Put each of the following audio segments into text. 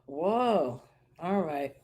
Whoa. All right.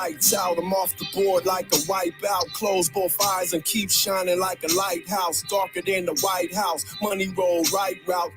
Lights out, I'm off the board like a wipeout. Close both eyes and keep shining like a lighthouse. Darker than the White House. Money roll, right route.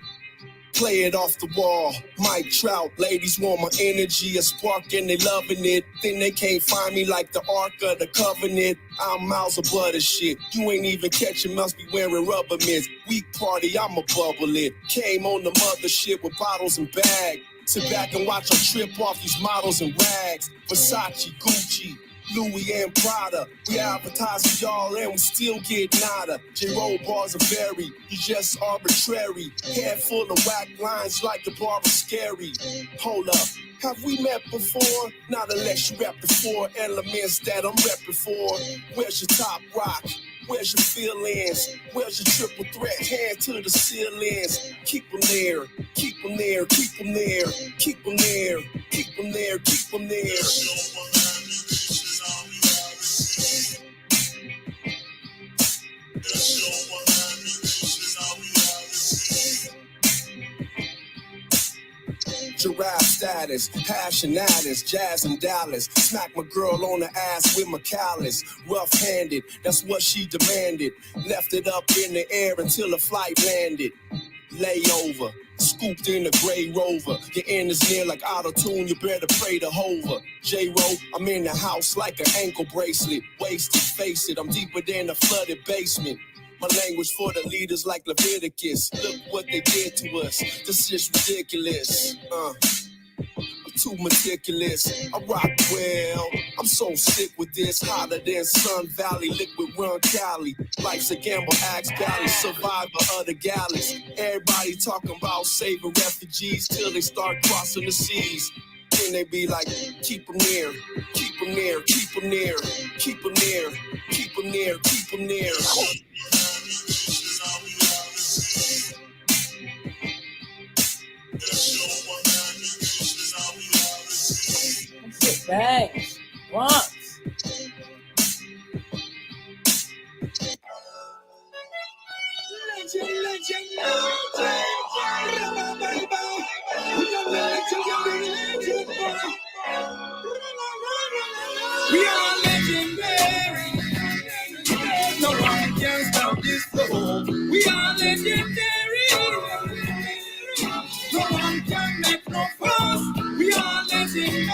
Play it off the wall. Mike Trout. Ladies want my energy, a spark, and they loving it. Then they can't find me like the Ark of the Covenant. I'm miles above the shit. You ain't even catching, must be wearing rubber mitts. Week party, I'ma bubble it. Came on the mothership with bottles and bags. Sit back and watch them trip off these models and rags. Versace, Gucci, Louis and Prada. We advertise for y'all and we still get nada. J-Roll bars are very, you just arbitrary. Head full of whack lines like the bar was scary. Hold up, have we met before? Not unless you rep the 4 elements that I'm repping for. Where's your top rock? Where's your feelings? Where's your triple threat? Hand to the ceilings. Keep them there, keep them there, keep them there, keep them there, keep them there, keep them there. Giraffe status, passion addicts, jazz in Dallas. Smack my girl on the ass with my callus. Rough-handed, that's what she demanded. Left it up in the air until the flight landed. Layover, scooped in a gray Rover. Your end is near like auto-tune, you better pray to Hover. J-Ro, I'm in the house like an ankle bracelet. Wasted, face it, I'm deeper than a flooded basement. My language for the leaders like Leviticus. Look what they did to us. This is ridiculous. I'm too meticulous. I rock well. I'm so sick with this. Hotter than Sun Valley. Liquid run Cali. Life's a gamble. Axe Valley. Survivor of the galleys. Everybody talking about saving refugees till they start crossing the seas. Then they be like, keep them near. Keep them near. Keep them near. Keep them near. Keep them near. Keep them near. Thanks. Once. We are legendary. No one can stop this flow. We are legendary. No one can make no fuss. We are legendary.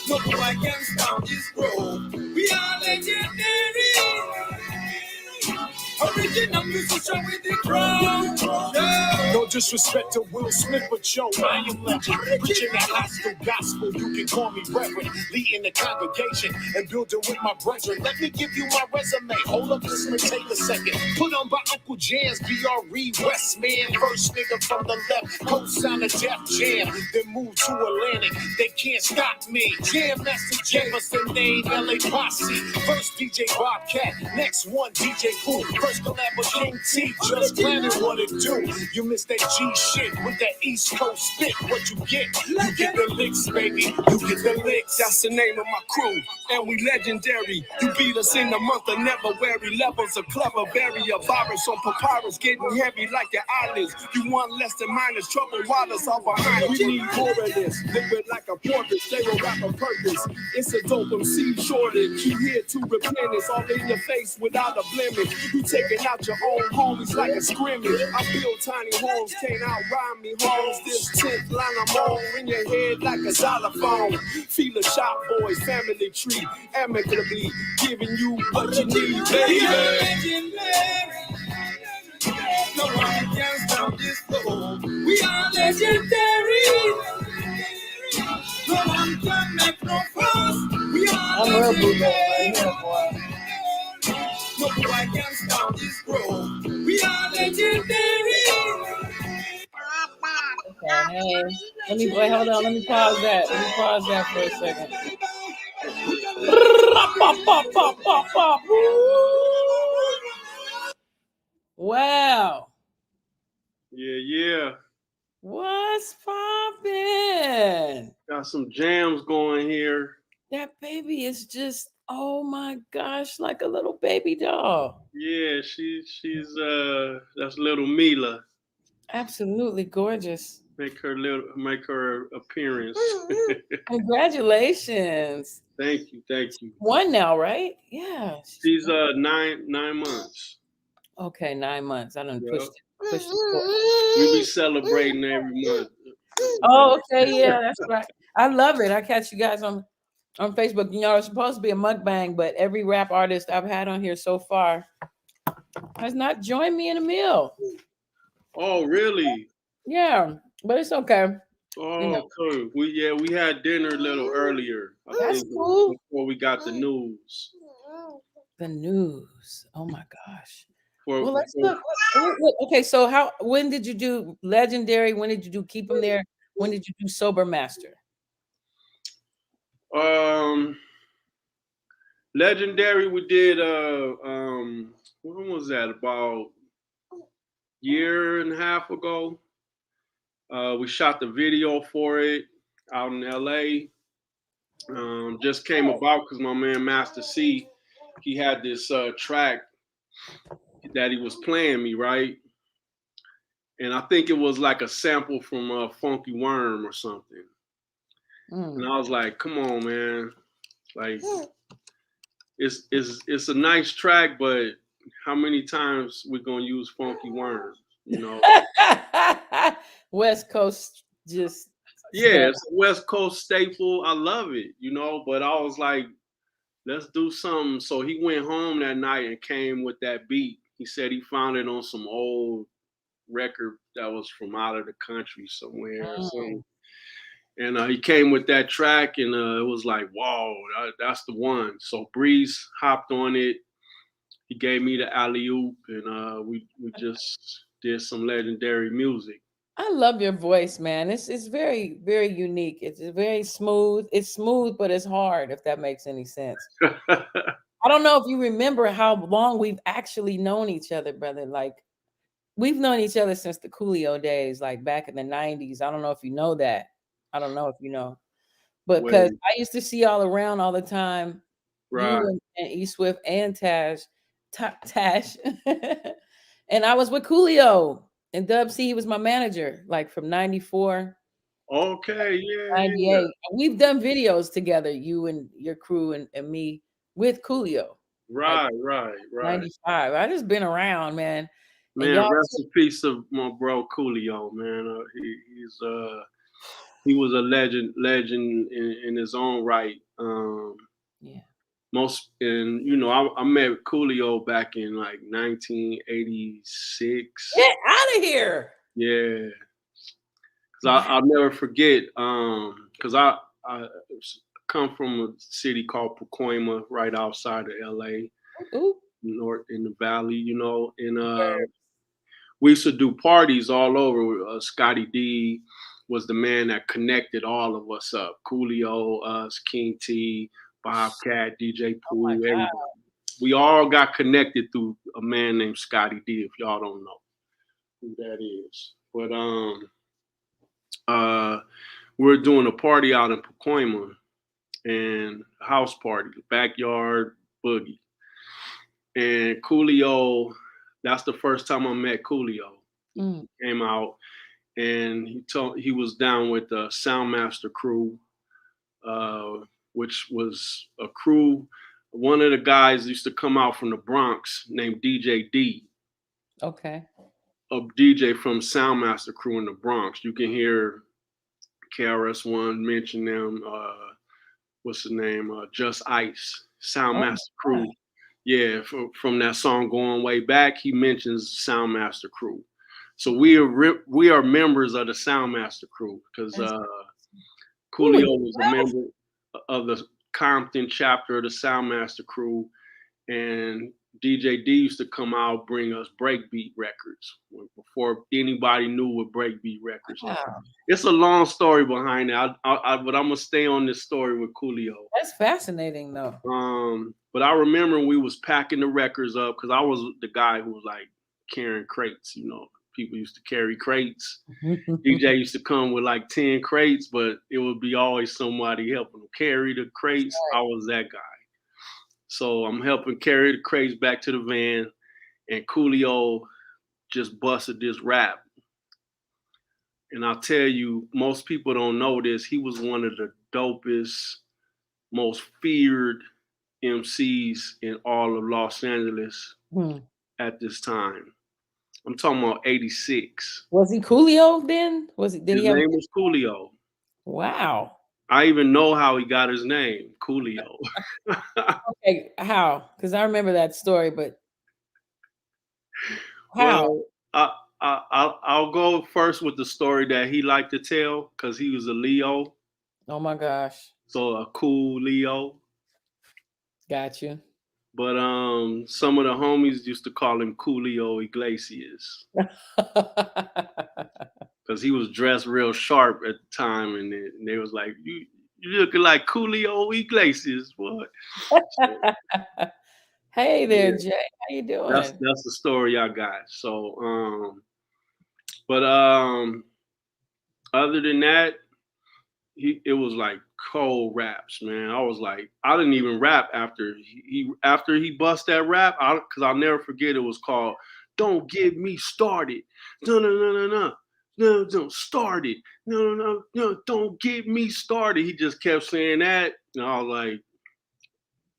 No one can stop this growth. We are legendary. Original musician with the crown. Yeah. No disrespect to Will Smith, but yo, I am legend. Preaching that hostile gospel, you can call me reverend. Leading the congregation and building with my brethren. Let me give you my resume. Hold up, this may take a second. Put on by Uncle Jan's BRE Westman. First nigga from the left, co-sign of Def Jam. Then move to Atlantic, they can't stop me. Jam Master Jefferson name, LA Posse. First DJ Bobcat, next one DJ Pooh. First collab with King T, just planning what it do. You miss that G shit with that East Coast spit. What you get the licks, baby. You get the licks. That's the name of my crew, and we legendary. You beat us in the month of never weary. Levels of clever, vary a virus on papyrus, getting heavy like your eyelids. You want less than minus, trouble waters all behind. We need more of this, liquid like a porpoise. They will rap on purpose. It's a dope MC shortage. You here to replenish, all in your face without a blemish. You taking out your own homies like a scrimmage. I build tiny homes, can't outrhyme me. Homes, this 10th line I'm on in your head like a xylophone. Feel a shop boys, family tree, amicably giving you what you need, baby. No one can stop this flow. We are legendary. No one can make no fuss. We are legendary. No one can stop this growth. We are legendary. Okay, let me wait. Hold on. Let me pause that. For a second. Wow. Yeah. What's poppin'? Got some jams going here. That baby is just, oh my gosh, like a little baby doll. Yeah, she's that's little Mila. Absolutely gorgeous. make her appearance. Congratulations. Thank you. One now, right? Yeah. She's 9 months. Okay, 9 months. I done Yeah. pushed it. We be celebrating every month. Oh, okay, yeah, that's right. I love it. I catch you guys on Facebook. You know, it's supposed to be a mukbang, but every rap artist I've had on here so far has not joined me in a meal. Oh, really? Yeah, but it's okay. Oh, You know, cool. We had dinner a little earlier. I that's think cool. before we got the news. The news. Oh my gosh. For, Well, let's look. Okay, so when did you do Legendary? When did you do Keep Them There? When did you do Sober Master? Legendary, we did when was that? About year and a half ago. We shot the video for it out in LA. Just came about because my man Master C, he had this track that he was playing me, right? And I think it was like a sample from Funky Worm or something. And I was like, come on, man. Like it's a nice track, but how many times we gonna use Funky Worm, you know? West Coast just Yeah, it's a West Coast staple. I love it, you know, but I was like, let's do something. So he went home that night and came with that beat. He said he found it on some old record that was from out of the country somewhere or something. And he came with that track, and it was like, wow, that's the one. So Breeze hopped on it. He gave me the alley oop, and we just did some legendary music. I love your voice, man. It's very, very unique. It's very smooth. It's smooth, but it's hard, if that makes any sense. I don't know if you remember how long we've actually known each other, brother. Like, we've known each other since the Coolio days, like back in the 90s. I don't know if you know that. I don't know if you know. But because I used to see y'all around all the time, Right. you and E Swift and Tash. And I was with Coolio. And Dub C was my manager, like from 94. Okay, yeah. 98. Yeah. We've done videos together, you and your crew and me with Coolio. Right. 95. I just been around, man. Man, rest in peace of my bro Coolio, man. He was a legend in his own right. Yeah. I met Coolio back in like 1986. Get out of here. Yeah. Cause I'll never forget. Cause I come from a city called Pacoima, right outside of LA, north in the valley, you know, and we used to do parties all over. Scotty D was the man that connected all of us up. Coolio, us, King T, Bobcat, DJ Pooh, everybody. We all got connected through a man named Scotty D, if y'all don't know who that is. But we were doing a party out in Pacoima, and a house party, backyard boogie. And Coolio, that's the first time I met Coolio. He came out and he was down with the Soundmaster crew, which was a crew. One of the guys used to come out from the Bronx named DJ D. Okay. A DJ from Soundmaster crew in the Bronx. You can hear KRS-One mention them. What's the name? Just Ice, Soundmaster crew. Yeah, from that song going way back, he mentions Soundmaster crew. So we are members of the Soundmaster crew because Coolio was a member of the Compton chapter of the Soundmaster crew, and DJ D used to come out bring us breakbeat records before anybody knew what breakbeat records are. It's a long story behind that, but I'm gonna stay on this story with Coolio. That's fascinating, though. But I remember when we was packing the records up because I was the guy who was like carrying crates. You know, people used to carry crates. DJ used to come with like 10 crates, but it would be always somebody helping him carry the crates. I was that guy. So I'm helping carry the crates back to the van, and Coolio just busted this rap. And I'll tell you, most people don't know this. He was one of the dopest, most feared MCs in all of Los Angeles at this time. I'm talking about 86. Was he Coolio then? Was he? Did His he have? name was Coolio. Wow. I even know how he got his name, Coolio. Okay, how? Because I remember that story, but how? Well, I'll go first with the story that he liked to tell because he was a Leo, Oh my gosh. so a cool Leo. Got you. But some of the homies used to call him Coolio Iglesias because he was dressed real sharp at the time, and they was like, "You looking like Coolio Iglesias, what?" Hey there, Yeah, Jay. How you that's doing? that's the story I got. So, but other than that, it was like cold raps, man. I was like, I didn't even rap after he bust that rap, because I'll never forget. It was called "Don't Get Me Started." No, no, no, no, no. No, don't start it. No, no, no, no, don't get me started. He just kept saying that. And I was like,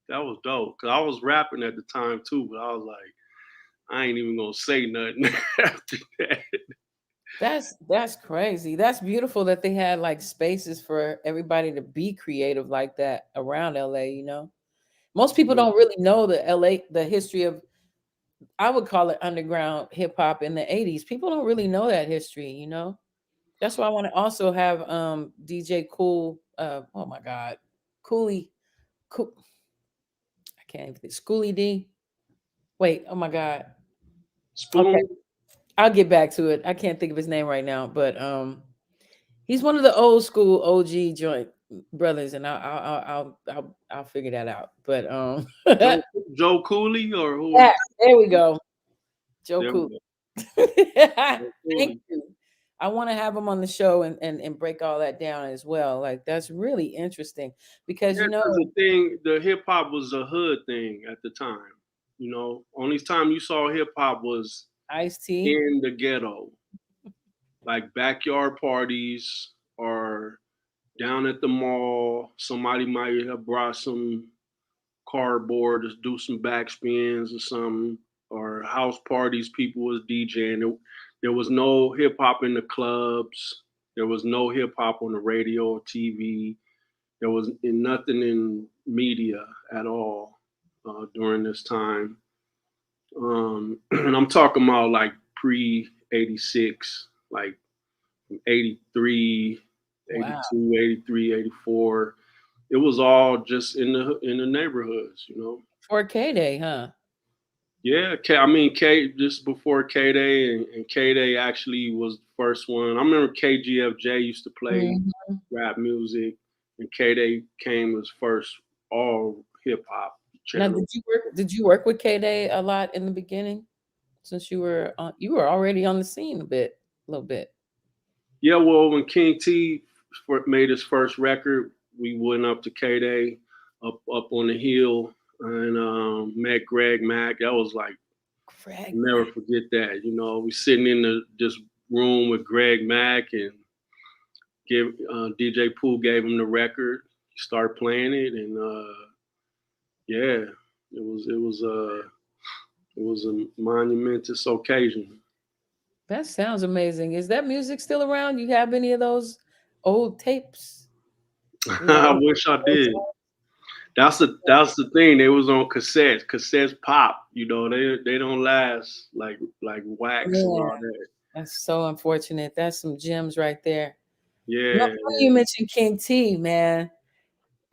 that was dope. Cause I was rapping at the time too, but I was like, I ain't even gonna say nothing after that. That's crazy. That's beautiful that they had like spaces for everybody to be creative like that around LA, you know. Most people don't really know the history of, I would call it underground hip hop in the 80s. People don't really know that history, you know. That's why I want to also have DJ Cool oh my god. Coolie cool I can't even think. Schoolie D. Wait, oh my god. Okay. Spoon. I'll get back to it. I can't think of his name right now, but he's one of the old school OG joint brothers, and I'll figure that out. But Joe Cooley or who? yeah, there we go, Joe There we Cool. go. Joe Thank Cooley. you. I want to have him on the show and break all that down as well. Like that's really interesting because Yeah, you because know, the thing, the hip hop was a hood thing at the time. You know, only time you saw hip hop was Ice T. in the ghetto, like backyard parties or down at the mall. Somebody might have brought some cardboard to do some backspins or something, or house parties. People was DJing. There was no hip hop in the clubs. There was no hip hop on the radio or TV. There was nothing in media at all during this time. And I'm talking about like pre 86, like 83, Wow. 82, 83, 84. It was all just in the neighborhoods, you know. For K Day, huh? Yeah, I mean K just before K Day, and K Day actually was the first one. I remember KGFJ used to play Mhm. rap music, and K Day came as first all hip hop Now, channel. Did you work with K Day a lot in the beginning? Since you were already on the scene a little bit. Yeah, well, when King T made his first record, we went up to K Day, up on the hill, and met Greg Mack. That was like, Craig, never forget that. You know, we sitting in this room with Greg Mack, and DJ Pooh gave him the record. He started playing it, and yeah, it was a monumentous occasion. that sounds amazing. Is that music still around? You have any of those old tapes? Those I old, wish I old did. That's the thing. They was on cassettes. Cassettes pop. You know, they don't last like wax and yeah, all that. that's so unfortunate. That's some gems right there. No, Yeah, funny you mentioned King T, man.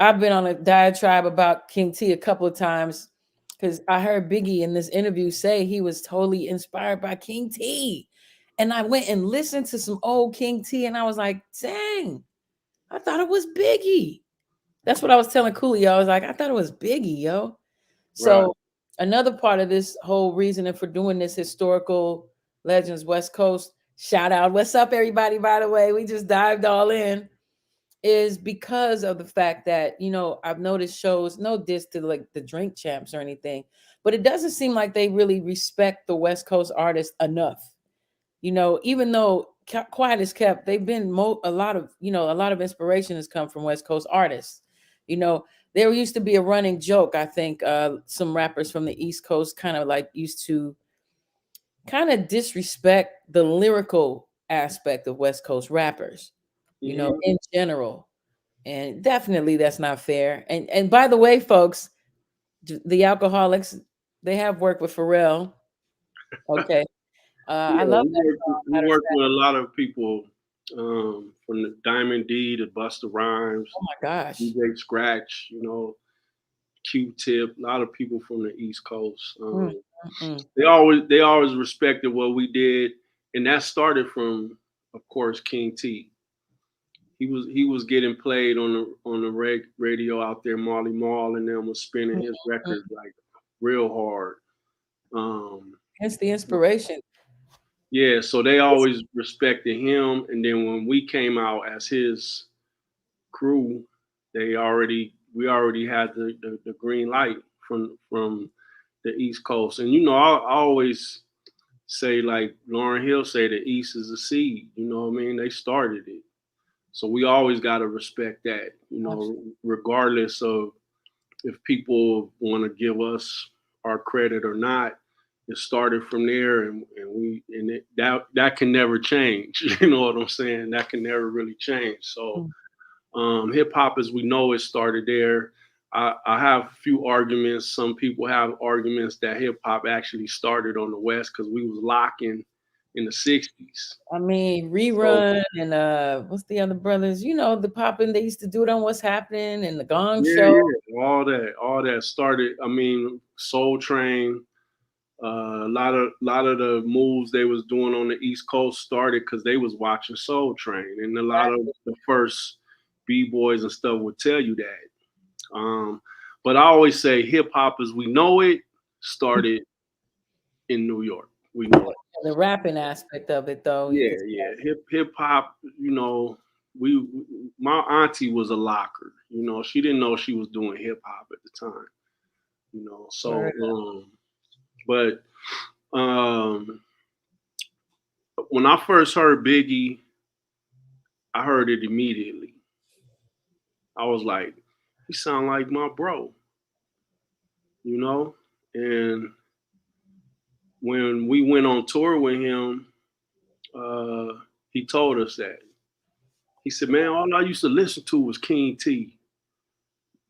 I've been on a diatribe about King T a couple of times because I heard Biggie in this interview say he was totally inspired by King T. And I went and listened to some old King T and I was like, dang, I thought it was Biggie. That's what I was telling Coolio. I was like, I thought it was Biggie, yo. right. So another part of this whole reasoning for doing this historical legends West Coast shout out. What's up, everybody? By the way, we just dived all in is because of the fact that I've noticed shows, no diss to like the Drink Champs or anything, but it doesn't seem like they really respect the West Coast artists enough. Even though quiet as kept. They've been a lot of inspiration has come from West Coast artists. You know, there used to be a running joke. I think some rappers from the East Coast kind of like used to kind of disrespect the lyrical aspect of West Coast rappers, you know, in general. And definitely that's not fair. And by the way, folks, the Alcoholics, they have worked with Pharrell. Okay. I love that song. We Matter of work fact. with a lot of people from the Diamond D to Busta Rhymes, Oh my gosh. DJ Scratch, you know, Q-Tip, a lot of people from the East Coast. Mm, mm, They always respected what we did, and that started from, of course, King T. He was getting played on the radio out there. Marley Marl and them was spinning his mm. records like real hard. Hence the inspiration. Yeah, so they always respected him, and then when we came out as his crew, we already had the green light from the East Coast. And you know, I always say, like Lauryn Hill say, the East is a seed. You know what I mean? They started it, so we always got to respect that. You know, regardless of if people want to give us our credit or not. It started from there, that can never change. You know what I'm saying? That can never really change. So hip hop as we know it started there. I have a few arguments. Some people have arguments that hip hop actually started on the West because we was locking in the 60s. I mean, Rerun and what's the other brothers? You know, the popping they used to do it on What's Happening and the Gong Show. Yeah, all that started. I mean, Soul Train. A lot of the moves they was doing on the East Coast started because they was watching Soul Train, and a lot of the first b-boys and stuff would tell you that. But I always say hip hop as we know it started in New York. We know it. The rapping aspect of it, though. Yeah. Hip hop. You know, my auntie was a locker. You know, she didn't know she was doing hip hop at the time. You know, so but when I first heard Biggie, I heard it immediately. I was like, he sound like my bro, you know? And when we went on tour with him, he told us that. He said, man, all I used to listen to was King T.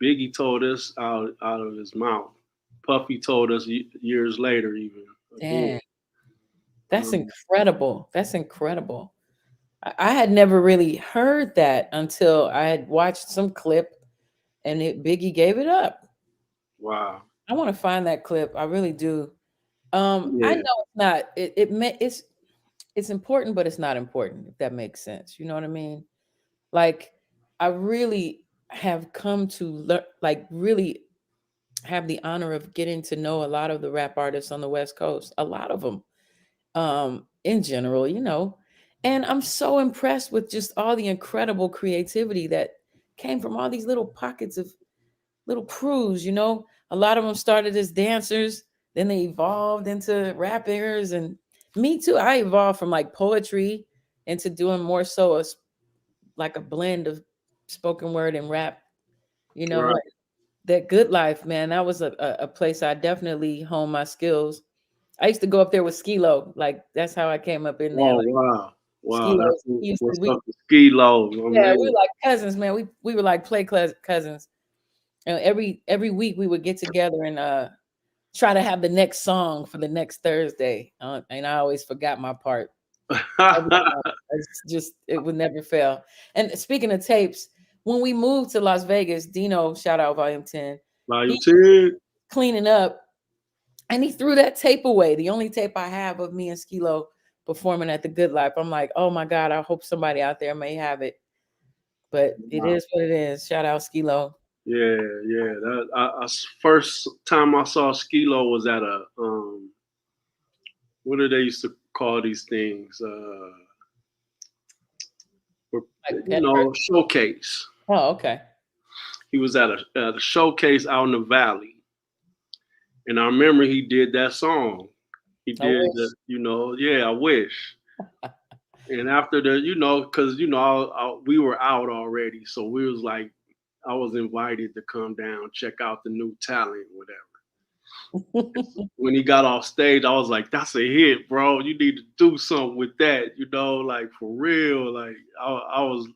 Biggie told us out of his mouth. Puffy told us years later even. Damn. That's incredible. That's incredible. I had never really heard that until I had watched some clip and Biggie gave it up. Wow. I want to find that clip. I really do. I know it's not. It's important, but it's not important. If that makes sense, you know what I mean. Like, I really have come to really have the honor of getting to know a lot of the rap artists on the West Coast. A lot of them, in general, you know. And I'm so impressed with just all the incredible creativity that came from all these little pockets of little crews, you know. A lot of them started as dancers, then they evolved into rappers, and me too. I evolved from like poetry into doing more so like a blend of spoken word and rap, you know. Right. Like that Good Life, man, that was a place I definitely honed my skills. I used to go up there with Skilo. Like that's how I came up in there. Oh, Like, wow. Skilo, That's what's up with Skilo. yeah, we were like cousins, man. We were like play cousins. And every week we would get together and try to have the next song for the next Thursday. And I always forgot my part. It would never fail. And speaking of tapes, when we moved to Las Vegas, Dino, shout out Volume 10. Volume 10. Cleaning up, and he threw that tape away. The only tape I have of me and Skilo performing at the Good Life. I'm like, oh my God, I hope somebody out there may have it. But it is what it is. Shout out Skilo. Yeah. That first time I saw Skilo was at a what do they used to call these things? Showcase. Oh, okay. He was at a showcase out in the valley, and I remember he did that song. He did I wish. And after the, because we were out already, so we was like, I was invited to come down, check out the new talent, whatever. When he got off stage, I was like, "That's a hit, bro. You need to do something with that, like for real." Like I was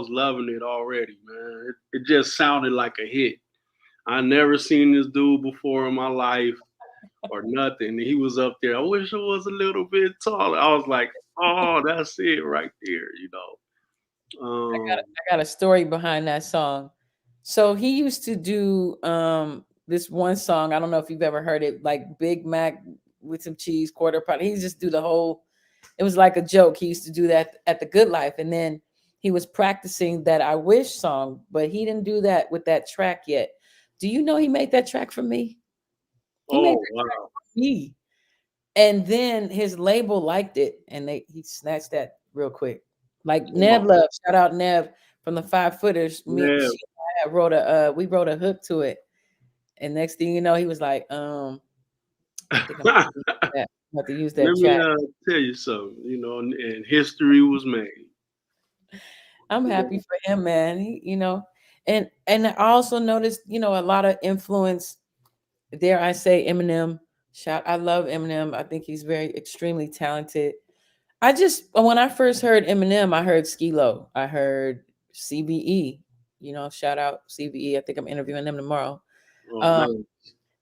loving it already, man. It just sounded like a hit. I never seen this dude before in my life or nothing. He was up there. I wish I was a little bit taller. I was like, "Oh, that's it right there." I got a story behind that song. So he used to do this one song. I don't know if you've ever heard it, like Big Mac with some cheese, quarter pounder. He just do the whole. It was like a joke. He used to do that at the Good Life, and then he was practicing that "I Wish" song, but he didn't do that with that track yet. Do you know he made that track for me? He made Oh that track wow. for me, and then his label liked it, and he snatched that real quick. Like Nev Oh, Love, shout out Nev from the Five Footers. yeah. She and I we wrote a hook to it, and next thing you know, he was like, I think I'm about to use Let that me track. tell you something. And history was made. I'm happy for him, man. And I also noticed, a lot of influence. Dare I say, Eminem? I love Eminem. I think he's very extremely talented. When I first heard Eminem, I heard Skilo. I heard CBE. Shout out CBE. I think I'm interviewing them tomorrow. Oh Um, man.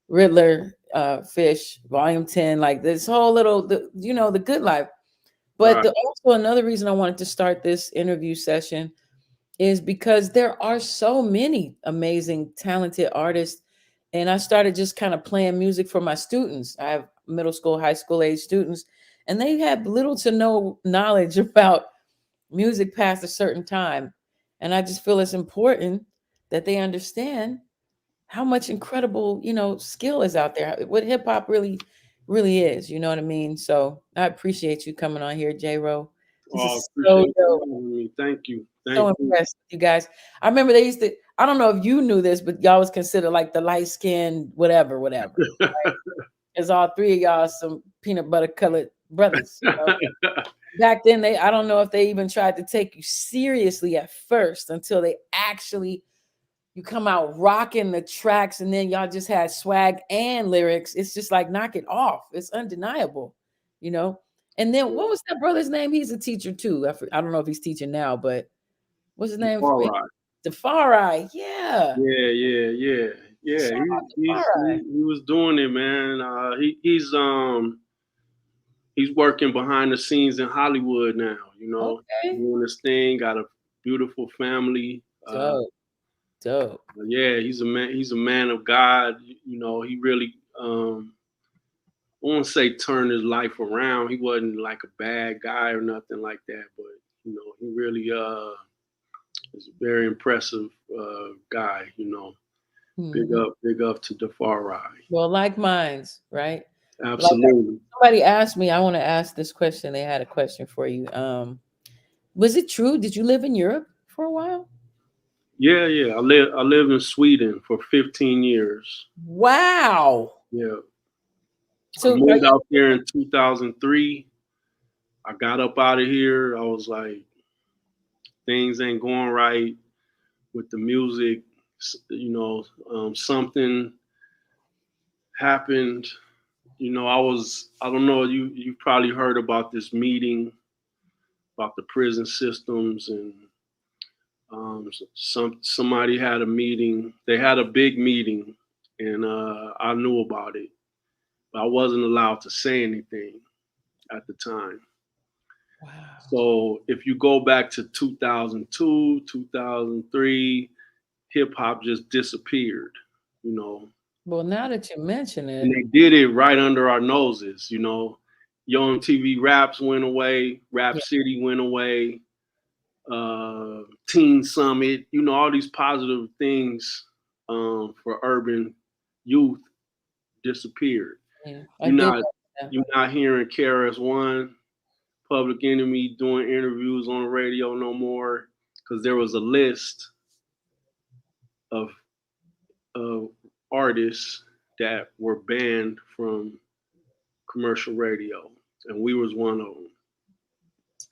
Riddler, Fish, Volume 10, like this whole the Good Life. But Right. also another reason I wanted to start this interview session is because there are so many amazing, talented artists. And I started just kind of playing music for my students. I have middle school, high school age students, and they have little to no knowledge about music past a certain time. And I just feel it's important that they understand how much incredible, skill is out there, what hip hop really is. You know what I mean? So I appreciate you coming on here, J Ro. This Oh, is so appreciate you dope. having me. Thank you. So Thank you. impressed with you guys. I remember they used to, I don't know if you knew this, but y'all was considered like the light skinned whatever. Because all three of y'all are some peanut butter colored brothers. Back then, I don't know if they even tried to take you seriously at first until they actually, you come out rocking the tracks, and then y'all just had swag and lyrics. It's just like, knock it off. It's undeniable, you know? And then what was that brother's name? He's a teacher too. I don't know if he's teaching now, but what's his name? All right. Defari. Yeah. Yeah. Shout out He was doing it, man. He's working behind the scenes in Hollywood now. Okay. Doing this thing. Got a beautiful family. Dope. Yeah, he's a man. He's a man of God. He really. I won't say turned his life around. He wasn't like a bad guy or nothing like that, but he really is a very impressive guy. Mhm. Big up to Defari. Well, like minds, right? Like Absolutely. somebody asked me, I want to ask this question. They had a question for you. Was it true? Did you live in Europe for a while? Yeah. I live in Sweden for 15 years. Wow. Yeah. I So are moved you out there in 2003. I got up out of here. I was like, things ain't going right with the music. Something happened. I don't know, you've probably heard about this meeting about the prison systems, and somebody had a meeting. They had a big meeting, and I knew about it, but I wasn't allowed to say anything at the time. wow. So if you go back to 2002, 2003, hip hop just disappeared, you know. Well, now that you mention And it, they did it right under our noses, Young TV Raps went away, Rap yeah. City went away, Teen Summit, all these positive things for urban youth disappeared. Yeah, I You're did. not you're not hearing KRS-One, Public Enemy doing interviews on the radio no more, because there was a list of artists that were banned from commercial radio, and we was one of them.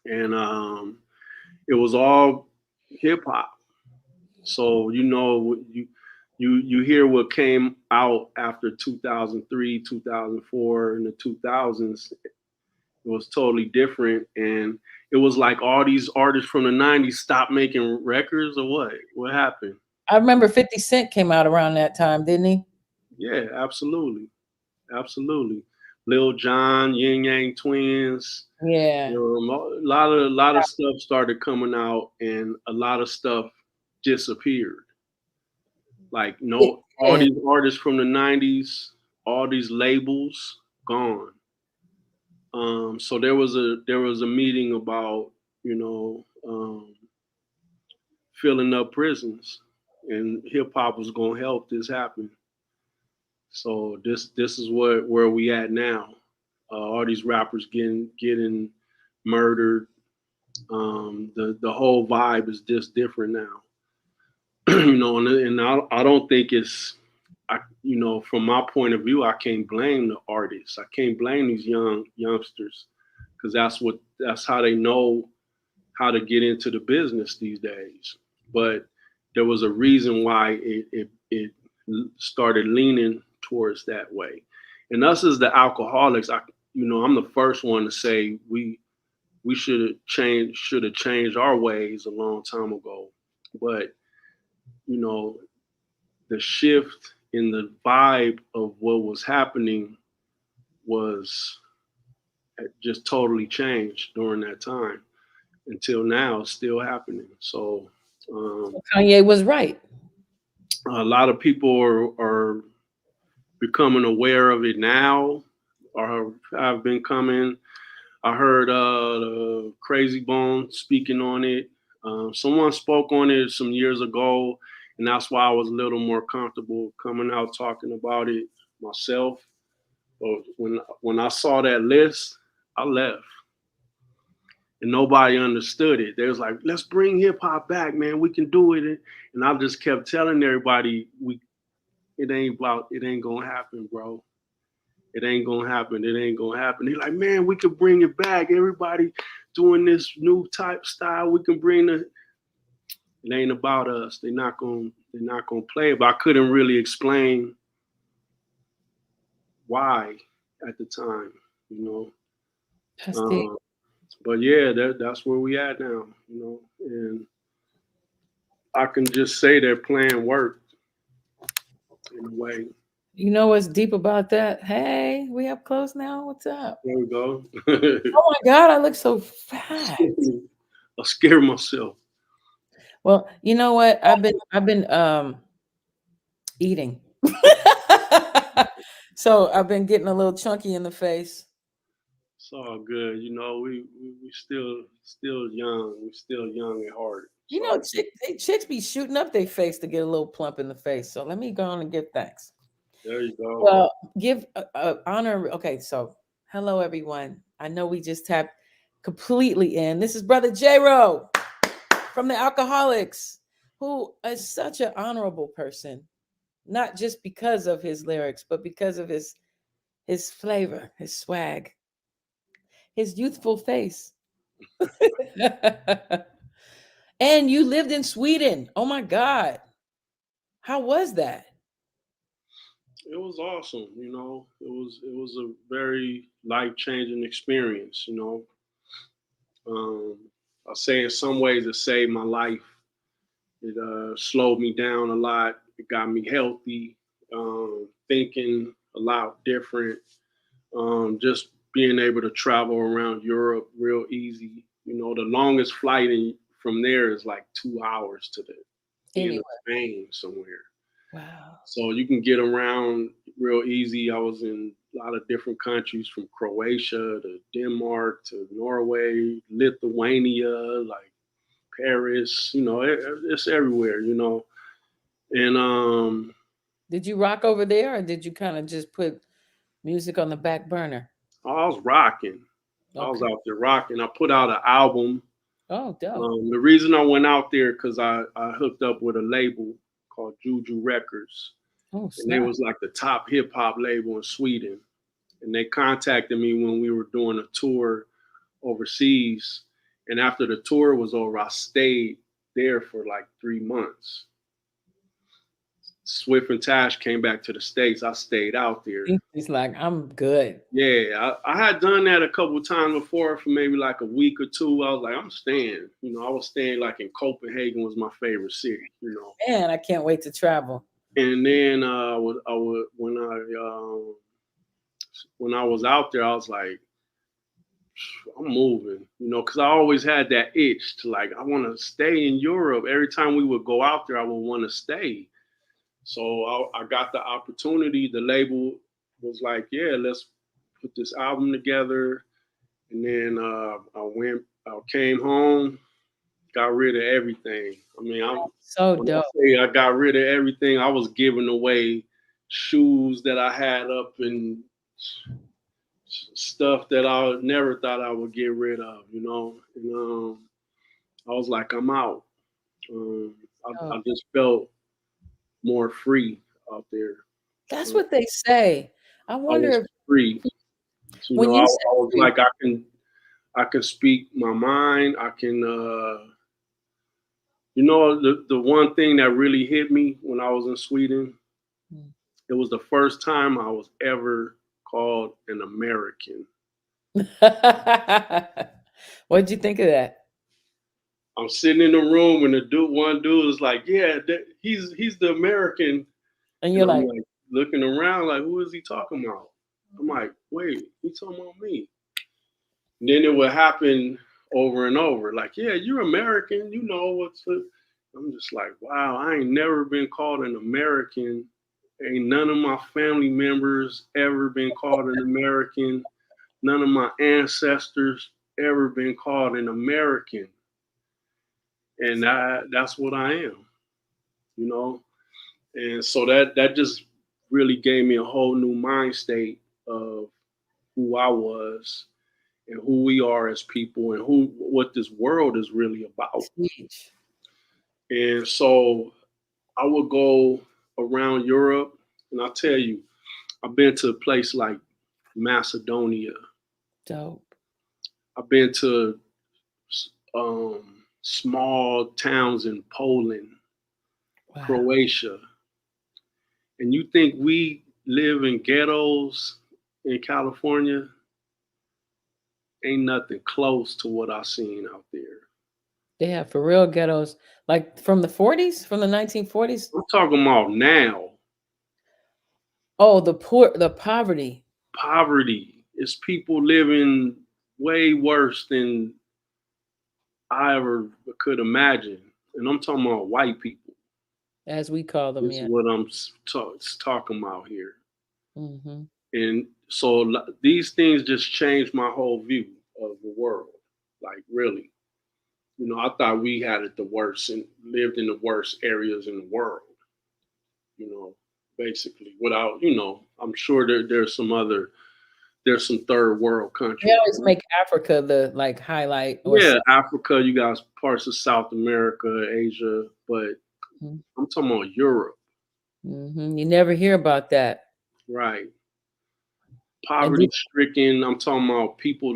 and it was all hip hop. So you hear what came out after 2003, 2004, and the 2000s. It was totally different, and it was like all these artists from the 90s stopped making records, or what? What happened? I remember 50 Cent came out around that time, didn't he? Yeah, absolutely, absolutely. Lil Jon, Yin Yang Twins. Yeah. A lot of stuff started coming out, and a lot of stuff disappeared. Like no, all Yeah. these artists from the '90s, all these labels gone. So there was a meeting about filling up prisons, and hip hop was gonna help this happen. So this is where we at now. All these rappers getting murdered. The whole vibe is just different now. And I don't think from my point of view, I can't blame the artists. I can't blame these youngsters because that's how they know how to get into the business these days. But there was a reason why it started leaning towards that way. And us as the alcoholics, I'm the first one to say we should have changed our ways a long time ago. But you know, the shift in the vibe of what was happening was just totally changed during that time. Until now, it's still happening. So Kanye was right. a lot of people are becoming aware of it now, or have been coming. I heard the Crazy Bone speaking on it. Someone spoke on it some years ago, and that's why I was a little more comfortable coming out talking about it myself. But when I saw that list, I left, and nobody understood it. They was like, "Let's bring hip hop back, man. We can do it." And I just kept telling everybody, it ain't gonna happen, bro. It ain't gonna happen. It ain't gonna happen. They're like, man, we could bring it back. Everybody doing this new type style. We can bring the. It ain't about us. They're not gonna play it. But I couldn't really explain why at the time, you know. That's deep. But yeah, that's where we at now, and I can just say their plan worked in a way. You know what's deep about that? Hey, we up close now. What's up? There we go. Oh my God, I look so fat. I scare myself. Well, you know what? I've been eating. So I've been getting a little chunky in the face. It's all good. We still young. We're still young at heart. You know, chicks be shooting up their face to get a little plump in the face. So let me go on and give thanks. There you go. Well, give honor. Okay, so hello everyone. I know we just tapped completely in. This is Brother J-Ro from the Alcoholics, who is such an honorable person, not just because of his lyrics, but because of his flavor, his swag, his youthful face. And you lived in Sweden. Oh my God. How was that? It was awesome. It was a very life-changing experience. I say in some ways it saved my life. It slowed me down a lot. It got me healthy, thinking a lot different. Just being able to travel around Europe real easy. The longest flight from there is like 2 hours to the end of Spain somewhere. Wow. So you can get around real easy. I was in a lot of different countries, from Croatia to Denmark to Norway, Lithuania, like Paris. It's everywhere. And did you rock over there, or did you kind of just put music on the back burner? I was rocking. Okay. I was out there rocking. I put out an album. Oh, dope. The reason I went out there because I hooked up with a label called Juju Records. Oh, and they was like the top hip hop label in Sweden. And they contacted me when we were doing a tour overseas. And after the tour was over, I stayed there for like 3 months. Swift and Tash came back to the States. I stayed out there. He's like, I'm good. Yeah, I had done that a couple of times before for maybe like a week or two. I was like, I'm staying. You know, I was staying like in Copenhagen was my favorite city. You know, Man, I can't wait to travel. and then when I was out there, I was like, I'm moving. You know, because I always had that itch to like, I want to stay in Europe. Every time we would go out there, I would want to stay. So I got the opportunity. The label was like, yeah, let's put this album together. And then I came home, got rid of everything. I mean, when I say I got rid of everything, I was giving away shoes that I had up and stuff that I never thought I would get rid of, you know. And I was like, I'm out. I just felt more free out there. That's what they say. I wonder if free. So, you know, I was free, like, I can speak my mind. I can, you know, the one thing that really hit me when I was in Sweden, it was the first time I was ever called an American. What did you think of that? I'm sitting in the room and one dude is like, yeah, he's the American. And you're like looking around like, who is he talking about? I'm like, wait, he's talking about me. And then it would happen over and over. Like, yeah, you're American. You know what's up. I'm just like, wow, I ain't never been called an American. Ain't none of my family members ever been called an American. None of my ancestors ever been called an American. And that's what I am, you know? And so that just really gave me a whole new mind state of who I was and who we are as people and what this world is really about. And so I would go around Europe, and I tell you, I've been to a place like Macedonia. Dope. I've been to small towns in Poland, wow. Croatia. And you think we live in ghettos in California? Ain't nothing close to what I've seen out there. They have for real ghettos, like from the 40s, from the 1940s. I'm talking about now. Oh, the poverty. Poverty. It's people living way worse than I ever could imagine. And I'm talking about white people. As we call them, This is what I'm talking about here. Mm-hmm. And so these things just changed my whole view of the world. Like, really. You know, I thought we had it the worst and lived in the worst areas in the world. You know, basically, without, you know, I'm sure there's some third world countries. They always make Africa the like highlight. Africa, you got parts of South America, Asia, but I'm talking about Europe. Mm-hmm. You never hear about that. Right. Poverty stricken. I'm talking about people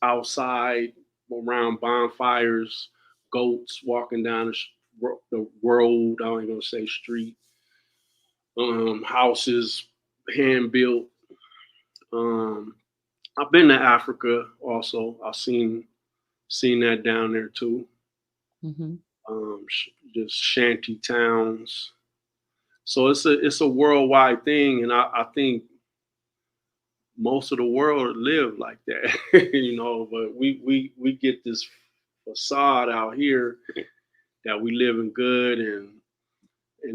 outside around bonfires, goats walking down the road. I ain't gonna say street. Houses hand built. I've been to Africa also. I've seen that down there too. Mm-hmm. Just shanty towns. So it's a worldwide thing, and I think most of the world live like that, you know. But we get this facade out here that we living good, and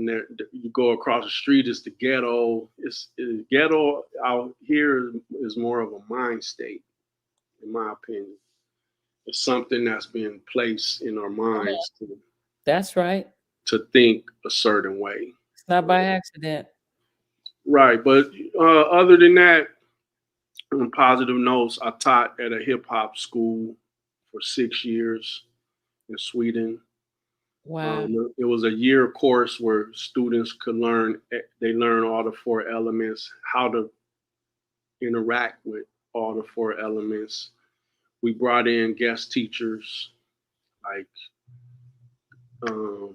there, you go across the street, it's the ghetto. The ghetto out here is more of a mind state, in my opinion. It's something that's been placed in our minds. That's right. To think a certain way. It's not by accident. Right, but other than that, on positive notes, I taught at a hip hop school for 6 years in Sweden. Wow. It was a year course where students could learn all the 4 elements, how to interact with all the 4 elements, We brought in guest teachers like um,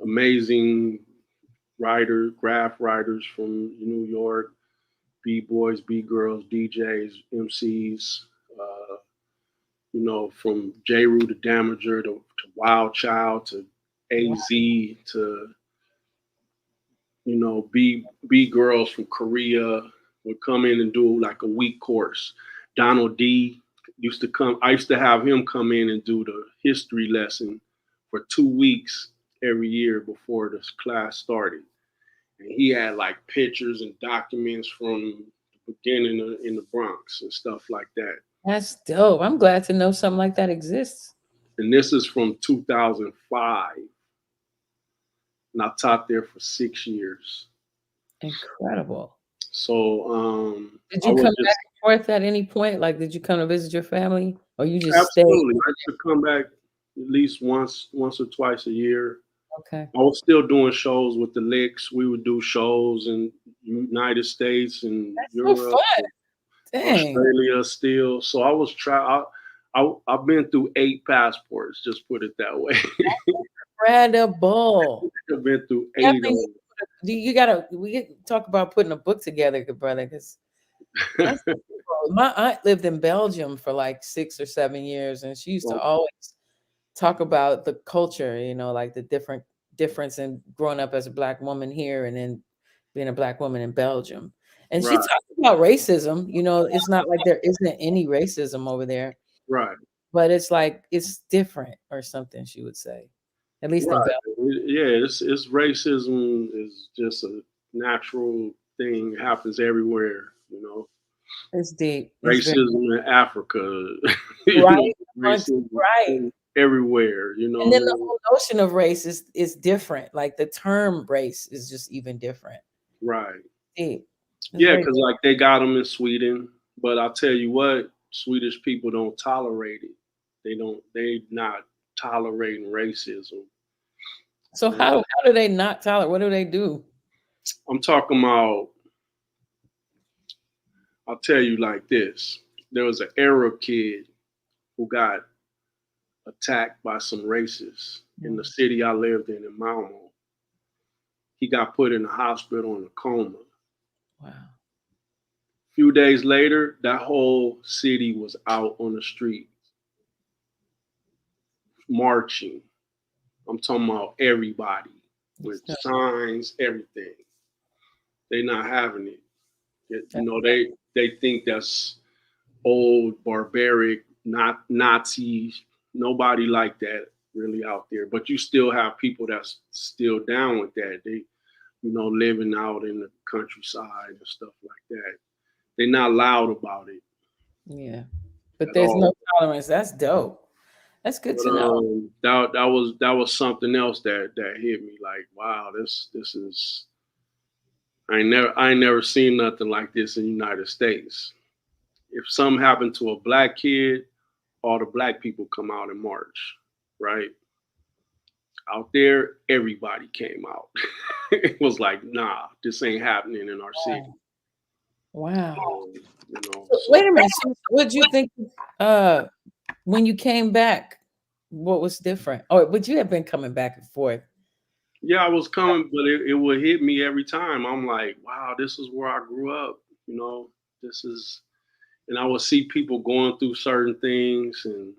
amazing writers, graph writers from New York, B boys, B girls, DJs, MCs. Uh, from J. Rue to Damager to Wild Child to AZ to B girls from Korea would come in and do like a week course. Donald D used to come. I used to have him come in and do the history lesson for 2 weeks every year before this class started. And he had like pictures and documents from the beginning in the Bronx and stuff like that. That's dope. I'm glad to know something like that exists. And this is from 2005. And I taught there for 6 years. Incredible. So did you come back and forth at any point? Like, did you come to visit your family, or you just absolutely stayed? I used to come back at least once or twice a year. Okay. I was still doing shows with the Licks. We would do shows in United States and That's Europe, so fun. Dang. Australia still. So I was I've been through 8 passports, just put it that way. Incredible. I've been through 8 of them. We talk about putting a book together, good brother, because my aunt lived in Belgium for like 6 or 7 years, and she used to always talk about the culture, like the difference in growing up as a Black woman here and then being a Black woman in Belgium. And she talked about racism. It's not like there isn't any racism over there. Right. But it's like it's different or something, she would say. At least in Belgium. Yeah, it's racism is just a natural thing. It happens everywhere, It's deep. Racism in Africa. Right. Racism Right. everywhere, And then the whole notion of race is different. Like the term race is just even different. Right. Deep. Yeah, because like they got them in Sweden, but I'll tell you what, Swedish people don't tolerate it. They not tolerating racism. So how do they not tolerate? What do they do? I'm talking about, I'll tell you like this. There was an Arab kid who got attacked by some racists in the city I lived in Malmo. He got put in the hospital in a coma. Wow. A few days later, that whole city was out on the street marching. I'm talking about everybody with signs, everything. They're not having it. They think that's old, barbaric, not Nazis. Nobody like that really out there. But you still have people that's still down with that. They, living out in the countryside and stuff like that. They're not loud about it. Yeah. But there's no tolerance. That's dope. That's good to know. That was something else that hit me. Like, wow, this is. I ain't never seen nothing like this in the United States. If something happened to a Black kid, all the Black people come out and march, right? Out there, everybody came out. It was like, nah, this ain't happening in our city. Wow. Wait a minute. So what did you think when you came back? What was different? Oh, but you have been coming back and forth. Yeah, I was coming, but it would hit me every time. I'm like, wow, this is where I grew up. This is, and I would see people going through certain things and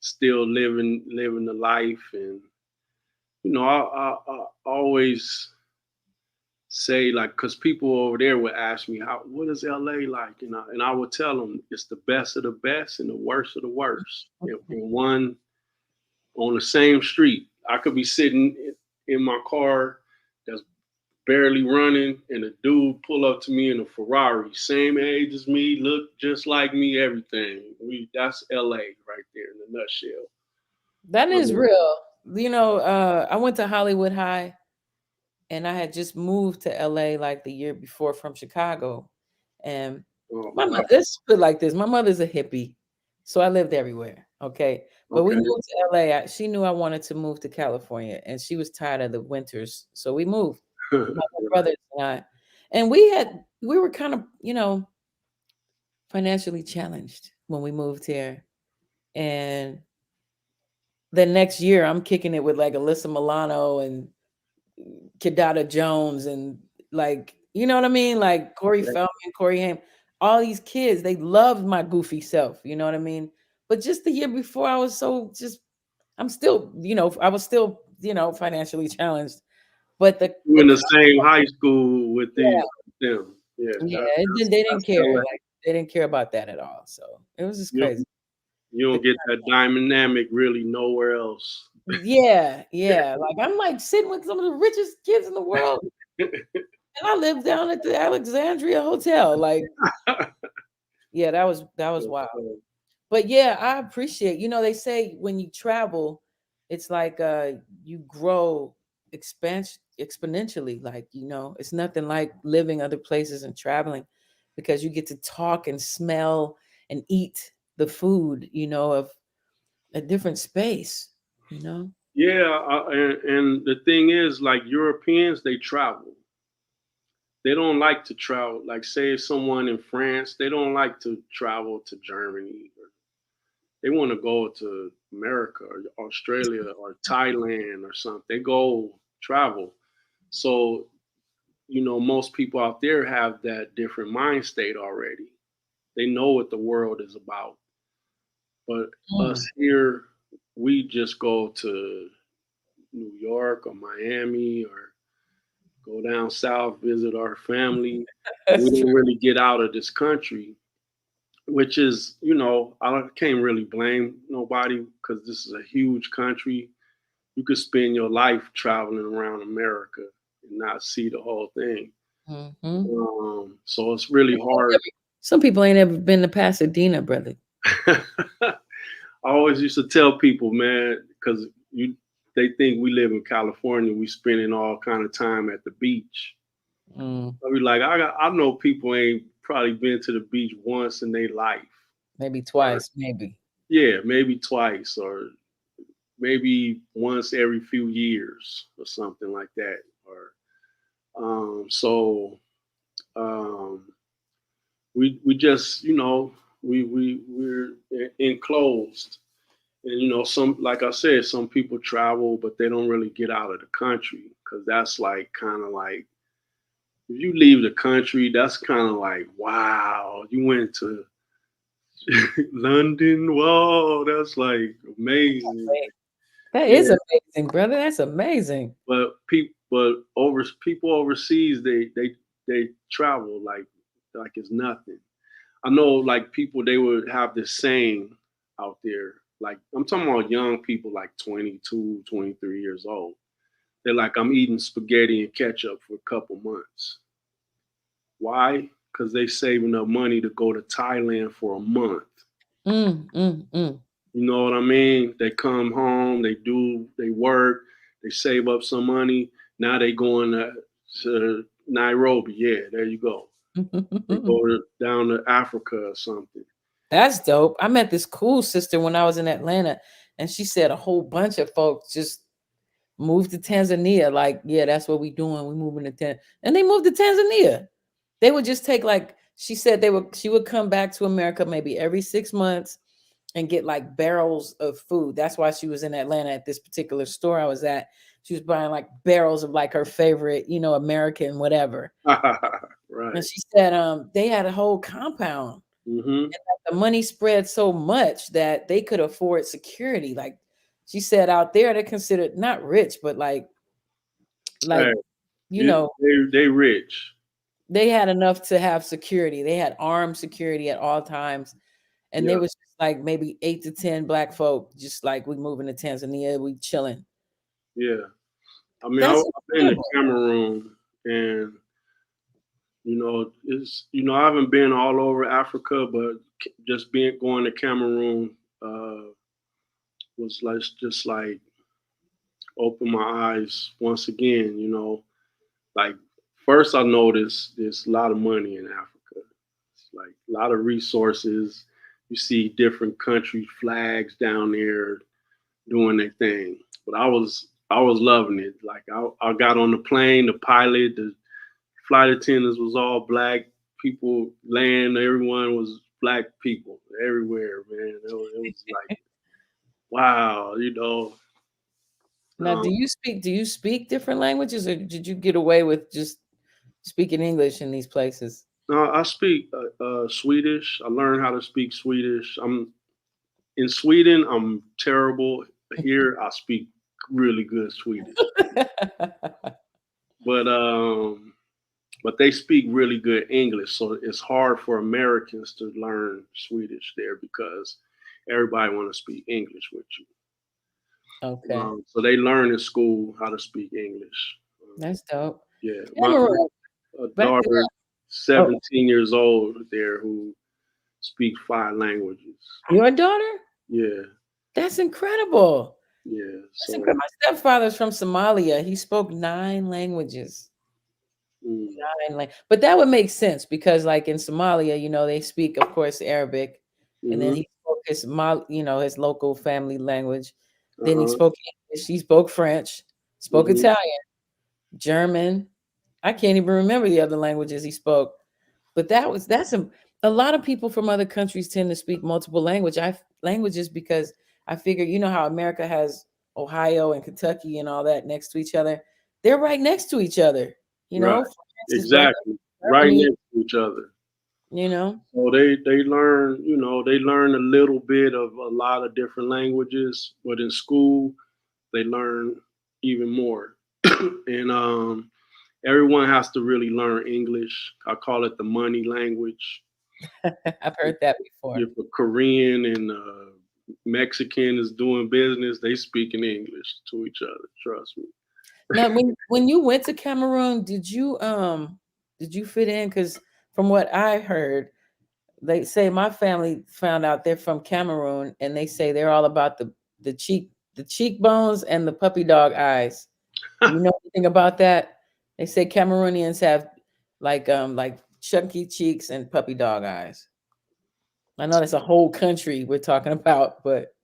still living the life. And I always say, like, because people over there would ask me, what is LA like? And I would tell them it's the best of the best and the worst of the worst. In one, on the same street, I could be sitting in my car that's barely running, and a dude pull up to me in a Ferrari, same age as me, look just like me, everything. That's LA right there in a nutshell. That is real. I went to Hollywood High, and I had just moved to LA like the year before from Chicago. And let's put it like this. My mother's a hippie, so I lived everywhere. Okay. But we moved to LA. She knew I wanted to move to California, and she was tired of the winters. So we moved. My brothers and I. And we were kind of, financially challenged when we moved here. And the next year I'm kicking it with like Alyssa Milano and Kidada Jones and like, you know what I mean? Like Corey Feldman, Corey Haim, all these kids, they loved my goofy self, you know what I mean? But just the year before I was I'm still, I was still, financially challenged. But You in the same high school with yeah, them. Yeah, they didn't care. LA. Like they didn't care about that at all. So it was just You crazy. you don't get that dynamic really nowhere else. Yeah, yeah. Like I'm like sitting with some of the richest kids in the world. And I live down at the Alexandria Hotel. Like, yeah, that was wild. But yeah, I appreciate, they say when you travel, it's like you grow exponentially. Like, it's nothing like living other places and traveling because you get to talk and smell and eat the food, of a different space, Yeah, and the thing is, like Europeans, they travel. They don't like to travel. Like, say, someone in France, they don't like to travel to Germany. They want to go to America or Australia or Thailand or something. They go travel. So, most people out there have that different mind state already. They know what the world is about. But us here, we just go to New York or Miami or go down south, visit our family. We don't really get out of this country, which is, I can't really blame nobody because this is a huge country. You could spend your life traveling around America and not see the whole thing. So it's really hard. Some people ain't ever been to Pasadena, brother. I always used to tell people, man, because they think we live in California, we spending all kind of time at the beach. I be like, I know people ain't probably been to the beach once in their life. Maybe twice, maybe. Yeah, maybe twice or maybe once every few years or something like that. Or we just, we're enclosed. And some, like I said, some people travel, but they don't really get out of the country because that's like kind of like if you leave the country, that's kind of like, wow, you went to London. Whoa, that's like amazing. That is amazing, brother. That's amazing. But people overseas, they travel like it's nothing. I know, like people, they would have this saying out there. Like I'm talking about young people, like 22, 23 years old. They're like, I'm eating spaghetti and ketchup for a couple months. Why? Because they saving up money to go to Thailand for a month. You know what I mean? They come home, they work, they save up some money. Now they going to Nairobi. Yeah, there you go. They go down to Africa or something. That's dope. I met this cool sister when I was in Atlanta, and she said a whole bunch of folks just moved to Tanzania. Like, yeah, that's what we doing. We moving to Tanzania. And they moved to Tanzania. They would just take she said she would come back to America maybe every 6 months and get like barrels of food. That's why she was in Atlanta at this particular store I was at. She was buying like barrels of like her favorite, American whatever. Right. And she said they had a whole compound. And the money spread so much that they could afford security. Like she said out there, they're considered not rich, but like hey, they rich. They had enough to have security. They had armed security at all times. And there was just like maybe 8 to 10 black folk, just like we moving to Tanzania, we chilling. Yeah. I mean, I've been to Cameroon and I haven't been all over Africa, but just going to Cameroon was just like open my eyes once again. Like first I noticed there's a lot of money in Africa. It's like a lot of resources. You see different country flags down there doing their thing. But I was loving it. Like I got on the plane, the pilot, the flight attendants was all black. People land, everyone was black people everywhere, man. It was like, wow, you know. Now, do you speak different languages, or did you get away with just speaking English in these places? No, I speak Swedish. I learned how to speak Swedish. I'm in Sweden. I'm terrible. Here, I speak really good Swedish. But they speak really good English, so it's hard for Americans to learn Swedish there because everybody want to speak English with you. Okay, So they learn in school how to speak English. that's dope. Yeah, my Cameroon, back to daughter, that. 17 years old, there who speak 5 languages. Your daughter? Yeah, That's incredible. yeah. That's So incredible. My stepfather's from Somalia. He spoke 9 languages. mm, But that would make sense because, like in Somalia, they speak, of course, Arabic, and then mhm, he spoke his local family language. Then he uh-huh, spoke English. He spoke French, spoke mhm, Italian, German. I can't even remember the other languages he spoke. But that's a lot of people from other countries tend to speak multiple languages because I figure how America has Ohio and Kentucky and all that next to each other. They're right next to each other. right, France is right next exactly, to right Germany. next to each other. You know, So they learn, they learn a little bit of a lot of different languages, but in school they learn even more. And everyone has to really learn English. I call it the money language. I've heard that before. If a Korean and Mexican is doing business, they speak in English to each other. Trust me. Now, when you went to Cameroon, did you fit in? Because from what I heard, they say my family found out they're from Cameroon, and they say they're all about the cheekbones and the puppy dog eyes. Do you know anything about that? They say Cameroonians have like chunky cheeks and puppy dog eyes. I know that's a whole country we're talking about, but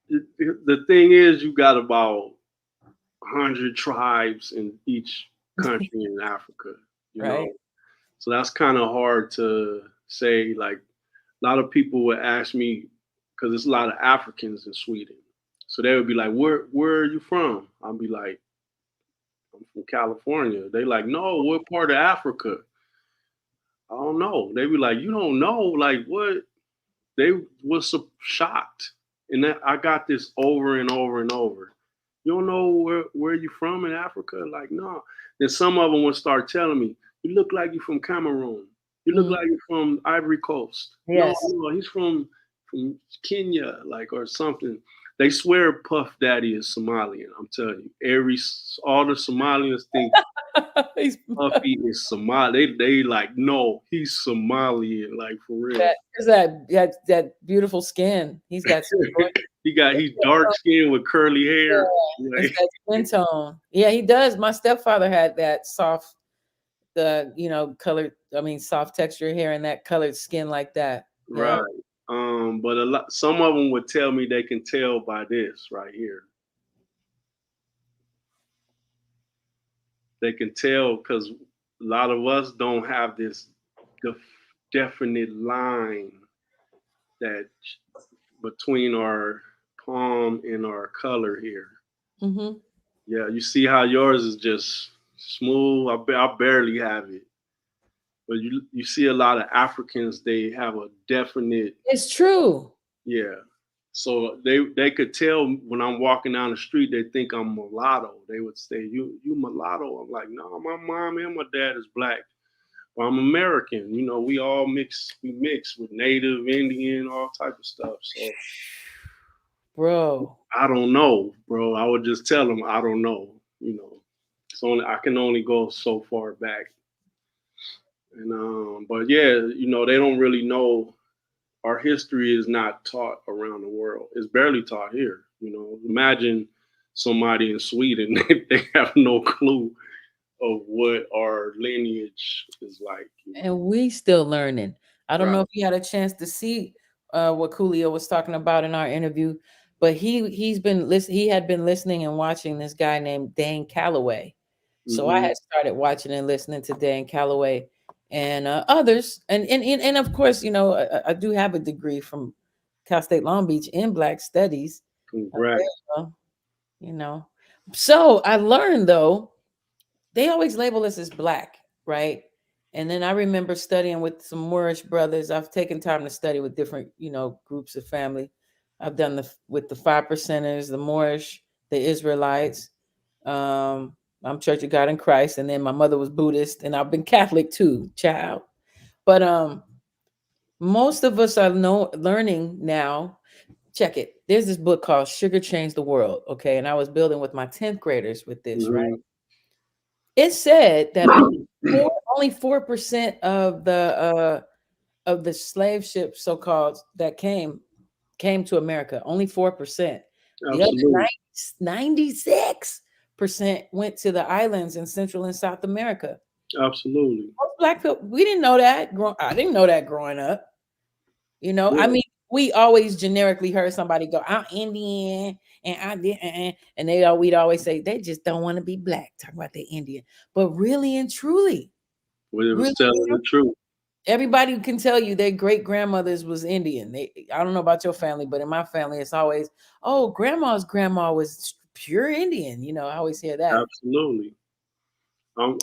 The thing is, you got about 100 tribes in each country in Africa. You right. know, so that's kind of hard to say. Like a lot of people would ask me because there's a lot of Africans in Sweden. So they would be like, "Where are you from?" I'll be like, "I'm from California." They like, "No, what part of Africa?" I don't know. They be like, "You don't know? Like what?" They was so shocked, and that I got this over and over and over. You don't know where you from in Africa? Like, no. Then some of them would start telling me, "You look like you from Cameroon. You look like you're from Ivory Coast." No, Yes. no, he's from Kenya, like or something. They swear Puff Daddy is Somalian. I'm telling you, all the Somalians think He's Puffy is Somali. They like, no, he's Somalian, like for real. that beautiful skin. He's got some He's dark skinned with curly hair. it's Like, that skin tone. Yeah, he does. My stepfather had that soft, colored. I mean, soft texture hair and that colored skin like that. Yeah. right. But some of them would tell me they can tell by this right here. They can tell because a lot of us don't have this definite line that between our palm and our color here. Mm-hmm. Yeah, you see how yours is just smooth. I barely have it, but you see a lot of Africans. They have a definite It's true. yeah. So they could tell when I'm walking down the street. They think I'm mulatto. They would say, "You mulatto?" I'm like, "No, my mom and my dad is black. Well, I'm American. We all mix. We mix with Native, Indian, all type of stuff." So, Bro. I don't know, bro. I would just tell them I don't know. So I can only go so far back. And but yeah, they don't really know. Our history is not taught around the world. It's barely taught here. Imagine somebody in Sweden, they have no clue of what our lineage is like. And we still learning. I don't Right. know if you had a chance to see what Coolio was talking about in our interview, but he had been listening and watching this guy named Dan Calloway. So I Mm-hmm. had started watching and listening to Dan Calloway, and others, and of course, I do have a degree from Cal State Long Beach in Black Studies. Congrats. Well, so I learned though they always label us as Black, right? And then I remember studying with some Moorish brothers. I've taken time to study with different, groups of family. I've done with the 5%ers, the Moorish, the Israelites. I'm Church of God in Christ, and then my mother was Buddhist, and I've been Catholic too, child. But most of us are learning now. Check it. There's this book called Sugar Changed the World. Okay, and I was building with my 10th graders with this, right? It said that only 4% of the slave ships, so-called, that came to America. Only 4%. The other 96% went to the islands in Central and South America. Absolutely. Most Black people, we didn't know that. I didn't know that growing up. I mean, we always generically heard somebody go, "I'm Indian," and I did, and we'd always say they just don't want to be Black. Talk about the Indian, but really and truly, Well, it was telling the truth. Everybody can tell you their great grandmothers was Indian. I don't know about your family, but in my family, it's always, oh, grandma's grandma was pure Indian. I always hear that. Absolutely. I'm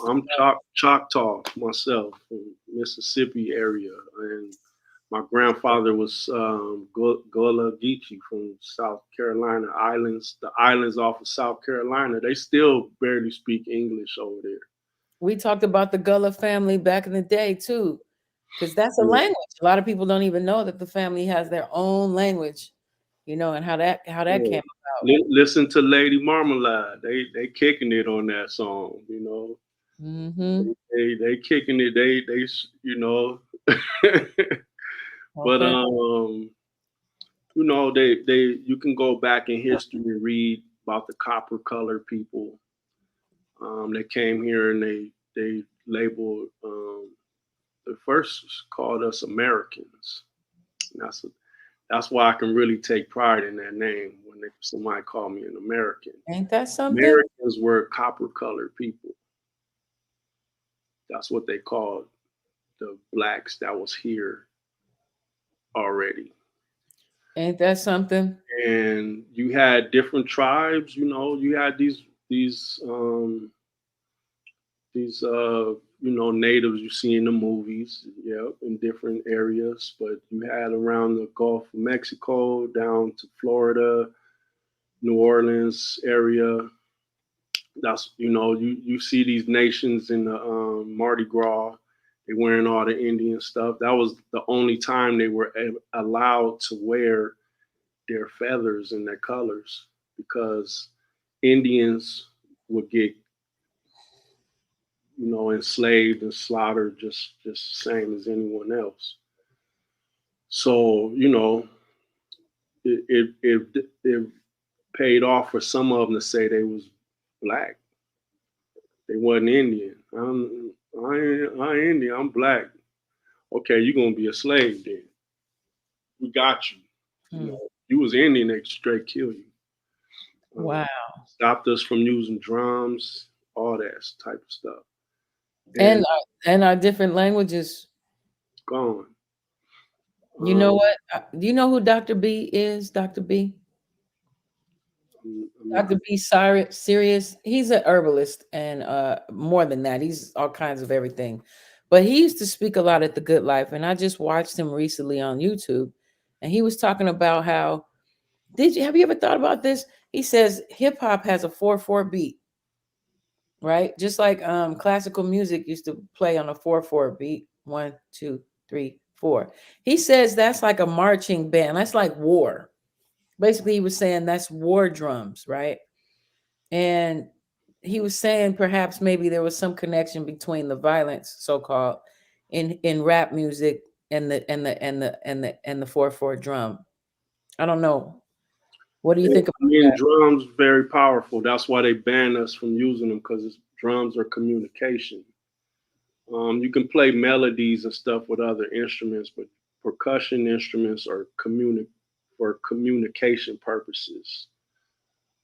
Choctaw myself, from Mississippi area, and my grandfather was Gullah Geechee from South Carolina islands. The islands off of South Carolina, they still barely speak English over there. We talked about the Gullah family back in the day too, because that's a language. A lot of people don't even know that the family has their own language, and how that came about. Listen to Lady Marmalade. They kicking it on that song. Mm-hmm. They kicking it. They But you can go back in history and read about the copper colored people. They came here and they labeled the first called us Americans. And that's why I can really take pride in that name when somebody called me an American. Ain't that something? Americans were copper colored people. That's what they called the Blacks that was here already. Ain't that something? And you had different tribes. You had these natives you see in the movies, in different areas. But you had around the Gulf of Mexico down to Florida, New Orleans area. That's you see these nations in the Mardi Gras. They wearing all the Indian stuff. That was the only time they were allowed to wear their feathers and their colors, because Indians would get enslaved and slaughtered just the same as anyone else. So it paid off for some of them to say they was Black. They wasn't Indian. I ain't Indian. I'm Black. Okay, you're gonna be a slave then. We got you. You was Indian, they straight kill you. Wow. Stopped us from using drums, all that type of stuff. And our different languages Gone. You know what? Do you know who Dr. B is? Dr. B? Dr. B Sirius. He's an herbalist, and more than that, he's all kinds of everything. But he used to speak a lot at The Good Life, and I just watched him recently on YouTube, and he was talking about how have you ever thought about this? He says hip hop has a 4/4 beat, right? Just like classical music used to play on a 4/4 beat. 1, 2, 3, 4. He says that's like a marching band. That's like war. Basically, he was saying that's war drums, right? And he was saying perhaps maybe there was some connection between the violence, so-called, in rap music and the 4/4 drum. I don't know. What do you think about that? Drums very powerful. That's why they banned us from using them, because drums are communication. You can play melodies and stuff with other instruments, but percussion instruments are for communication purposes.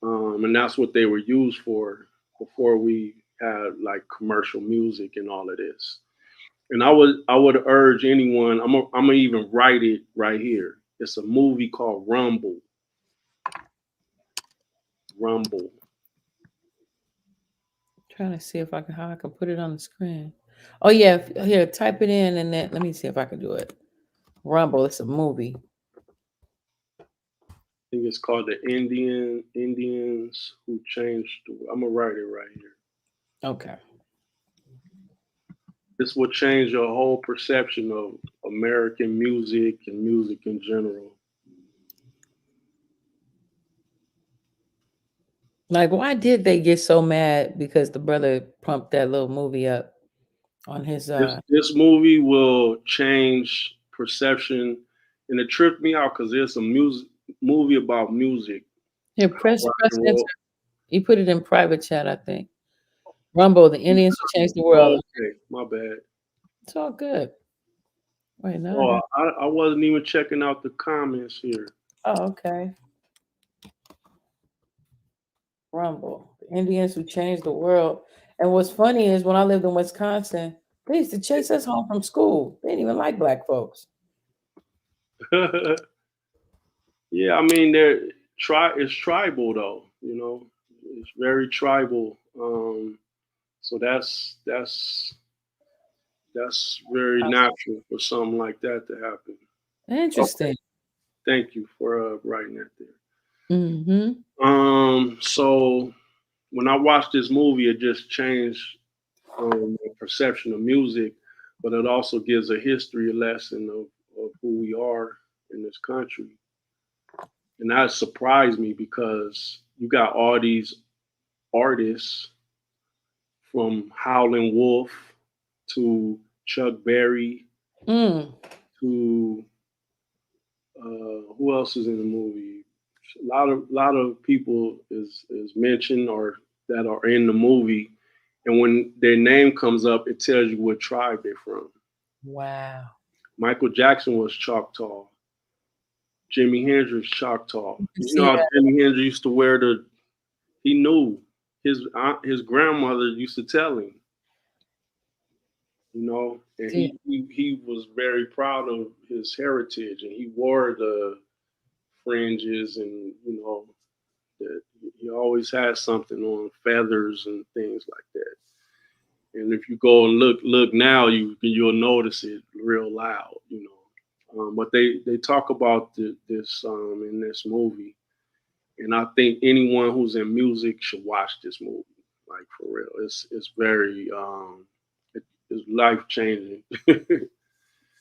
And that's what they were used for before we had like commercial music and all of this. And I would urge anyone. I'm gonna even write it right here. It's a movie called Rumble. Rumble. Trying to see if how I can put it on the screen. Oh yeah, here, type it in and then let me see if I can do it. Rumble, it's a movie. I think it's called the Indians Who Changed the World. I'm gonna write it right here. Okay. This will change your whole perception of American music and music in general. Like, why did they get so mad because the brother pumped that little movie up on his This movie will change perception, and it tripped me out because it's a movie about music. here, press Rock and enter. roll. You put it in private chat, I think. Rumble, the Indians who changed the Oh, world. okay, my bad. It's all good. Wait, no. Oh, I wasn't even checking out the comments here. Oh, okay. Rumble, the Indians who changed the world. And what's funny is when I lived in Wisconsin, they used to chase us home from school. They didn't even like black folks. Yeah, I mean, it's tribal though. It's very tribal. So that's very natural for something like that to happen. Interesting. Okay. Thank you for writing that there. Mm-hmm. So when I watched this movie, it just changed my perception of music, but it also gives a history lesson of who we are in this country. And that surprised me because you got all these artists from Howlin' Wolf to Chuck Berry to who else is in the movie? A lot of people is mentioned or that are in the movie, and when their name comes up, it tells you what tribe they're from. Wow. Michael Jackson was Choctaw. Jimi Hendrix Choctaw. You See know how that. Jimi Hendrix used to wear he knew his grandmother used to tell him, and See. he was very proud of his heritage, and he wore the fringes, and that he always had something on, feathers and things like that. And if you go and look now, you'll notice it real loud. But they talk about this in this movie, and I think anyone who's in music should watch this movie. Like for real, it's very it's life changing.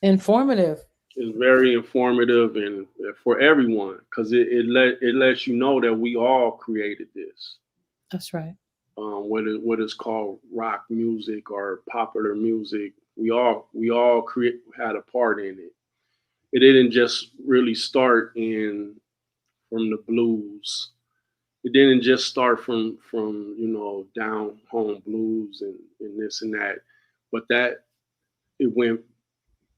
Informative. It's very informative and for everyone because it lets you know that we all created this. That's right. What is called rock music or popular music, we all had a part in it. It didn't just really start from the blues. It didn't just start from down home blues and this and that, but that it went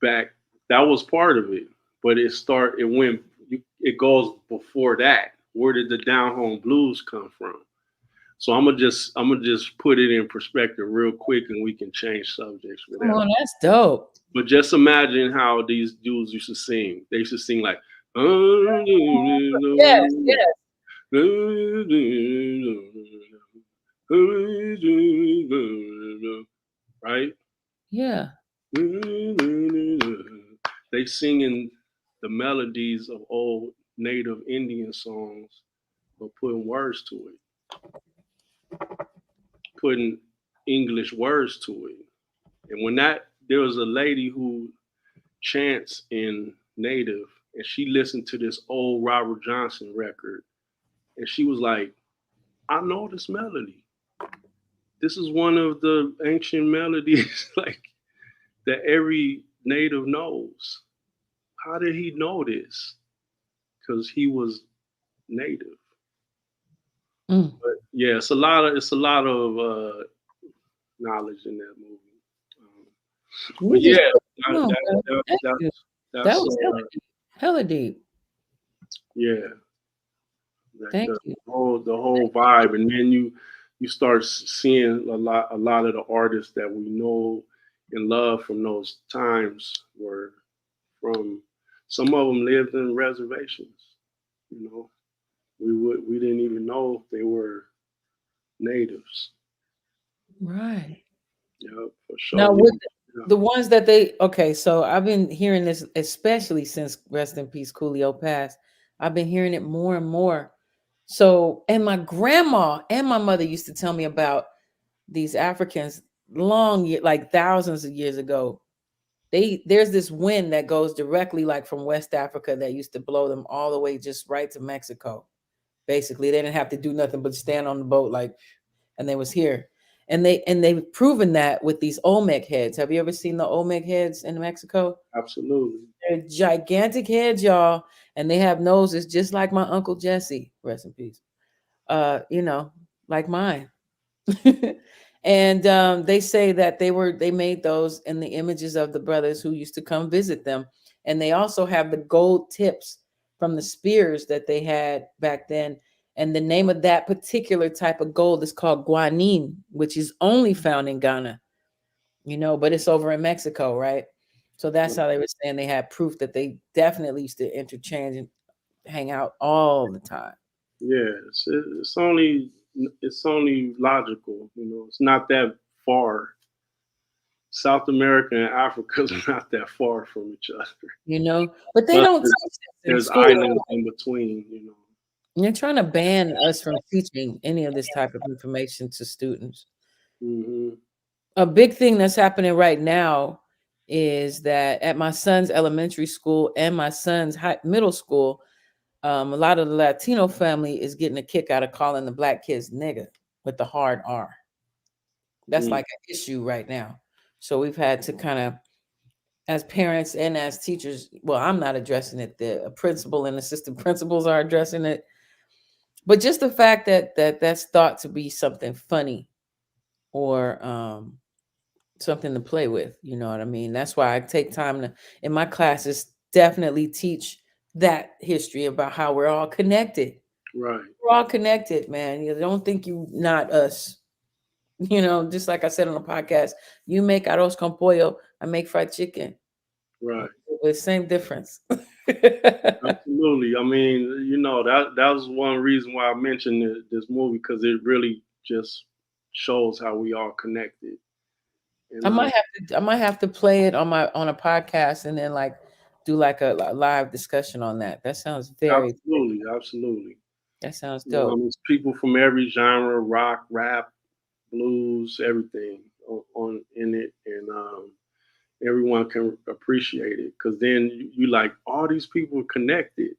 back. That was part of it, but it goes before that. Where did the down home blues come from? So I'm gonna just put it in perspective real quick, and we can change subjects with Come that. on, that's dope. But just imagine how these dudes used to sing. They used to sing like, Yes, yes. right? Yeah. They singing the melodies of old native Indian songs, but putting words to it, putting English words to it. And there was a lady who chants in native, and she listened to this old Robert Johnson record, and she was like, I know this melody. This is one of the ancient melodies like that every native knows. How did he know this? Because he was native. But yeah, it's a lot of knowledge in that movie. But yeah, that was hella deep. Yeah, Thank the you. whole vibe, and then you start seeing a lot of the artists that we know and love from those times were from. Some of them lived in reservations. You know, we didn't even know they were natives. Right. Yeah, for sure. Now with Yeah, the ones that they okay, so I've been hearing this, especially since rest in peace Coolio passed. I've been hearing it more and more. So, and my grandma and my mother used to tell me about these Africans like thousands of years ago. There's this wind that goes directly like from West Africa that used to blow them all the way just right to Mexico. Basically, they didn't have to do nothing but stand on the boat like, and they was here. And they've proven that with these Olmec heads. Have you ever seen the Olmec heads in Mexico? absolutely. They're gigantic heads, y'all, and they have noses just like my Uncle Jesse, rest in peace. You know, like mine. And they say that they made those in the images of the brothers who used to come visit them, and they also have the gold tips from the spears that they had back then. And the name of that particular type of gold is called guanin, which is only found in Ghana, but it's over in Mexico, right? So that's how they were saying they had proof that they definitely used to interchange and hang out all the time. Yeah, it's only logical. It's not that far. South America and Africa is not that far from each other. But they Plus, don't there's, teach this in there's school. islands in between. They're trying to ban us from teaching any of this type of information to students. Hmm. A big thing that's happening right now is that at my son's elementary school and my son's middle school, a lot of the Latino family is getting a kick out of calling the black kids nigga with the hard R. That's like an issue right now. So we've had to kind of, as parents and as teachers, well, I'm not addressing it. The principal and assistant principals are addressing it. But just the fact that that's thought to be something funny or something to play with, you know what I mean? That's why I take time to in my classes definitely teach that history about how we're all connected. Right, We're all connected, man. You don't think you not us. Just like I said on the podcast, you make arroz con pollo, I make fried chicken. right. The same difference. Absolutely. I mean, that was one reason why I mentioned this movie because it really just shows how we are connected. And I might have to play it on a podcast and then like do like a live discussion on that. That sounds absolutely, absolutely. that sounds dope. It's people from every genre, rock, rap, blues, everything on in it, and everyone can appreciate it because then you like all these people connected.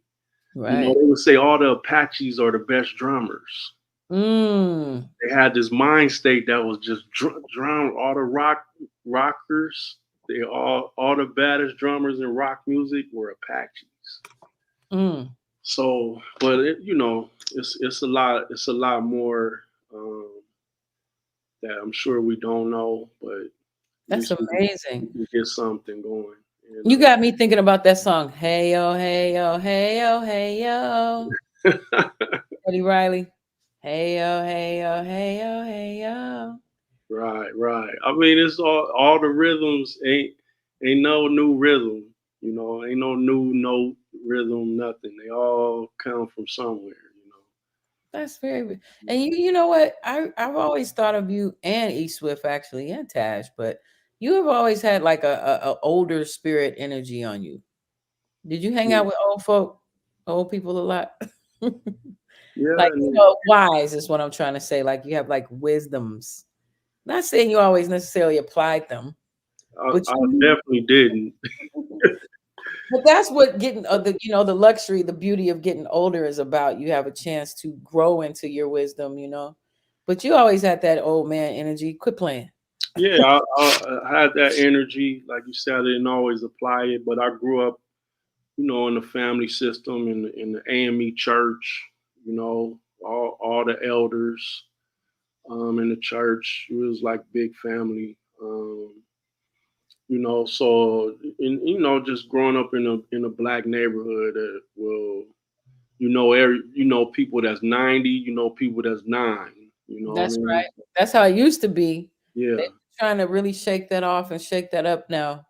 Right. They would say all the Apaches are the best drummers. Mm. They had this mind state that was just drum. All the rockers, they all the baddest drummers in rock music were Apaches. Mm. So, but it's a lot. It's a lot more that I'm sure we don't know, but That's amazing. we get something going. You got me thinking about that song. Hey yo, hey yo, hey yo, hey yo. Eddie Riley. Hey yo, hey yo, hey yo, hey yo. Right, right. I mean, it's all the rhythms ain't no new rhythm. Ain't no new note rhythm, nothing. They all come from somewhere. That's very and you know what? I've always thought of you and E Swift actually and Tash, but you have always had like a older spirit energy on you. Did you hang out with old people a lot? Yeah, Like, wise is what I'm trying to say. Like you have like wisdoms. Not saying you always necessarily applied them, but I definitely didn't. but that's what getting the luxury, the beauty of getting older is about. You have a chance to grow into your wisdom, But you always had that old man energy. Quit playing. Yeah, I had that energy. Like you said, I didn't always apply it, but I grew up, in the family system, in the AME church, all the elders in the church. It was like big family. So just growing up in a black neighborhood that will, people that's 90, people that's 9. That's right. That's how it used to be. Yeah. They trying to really shake that off and shake that up now.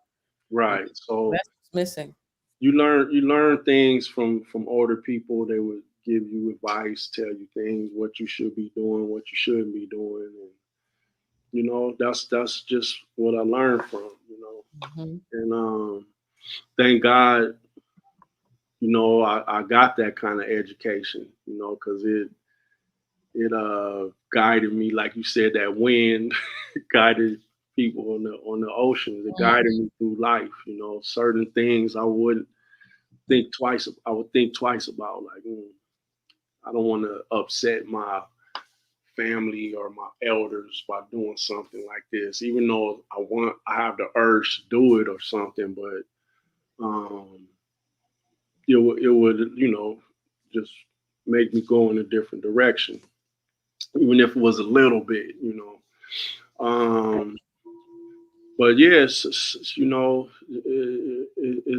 Right. So that's what's missing. You learn things from older people. They would give you advice, tell you things, what you should be doing, what you shouldn't be doing, and that's just what I learned from. And thank God, I got that kind of education, because it guided me, like you said, that wind guided people on the oceans. It guided me through life. Certain things I would think twice about. Like, I don't want to upset my family or my elders by doing something like this, even though I have the urge to do it or something, but it would just make me go in a different direction, even if it was a little bit. But yes, it's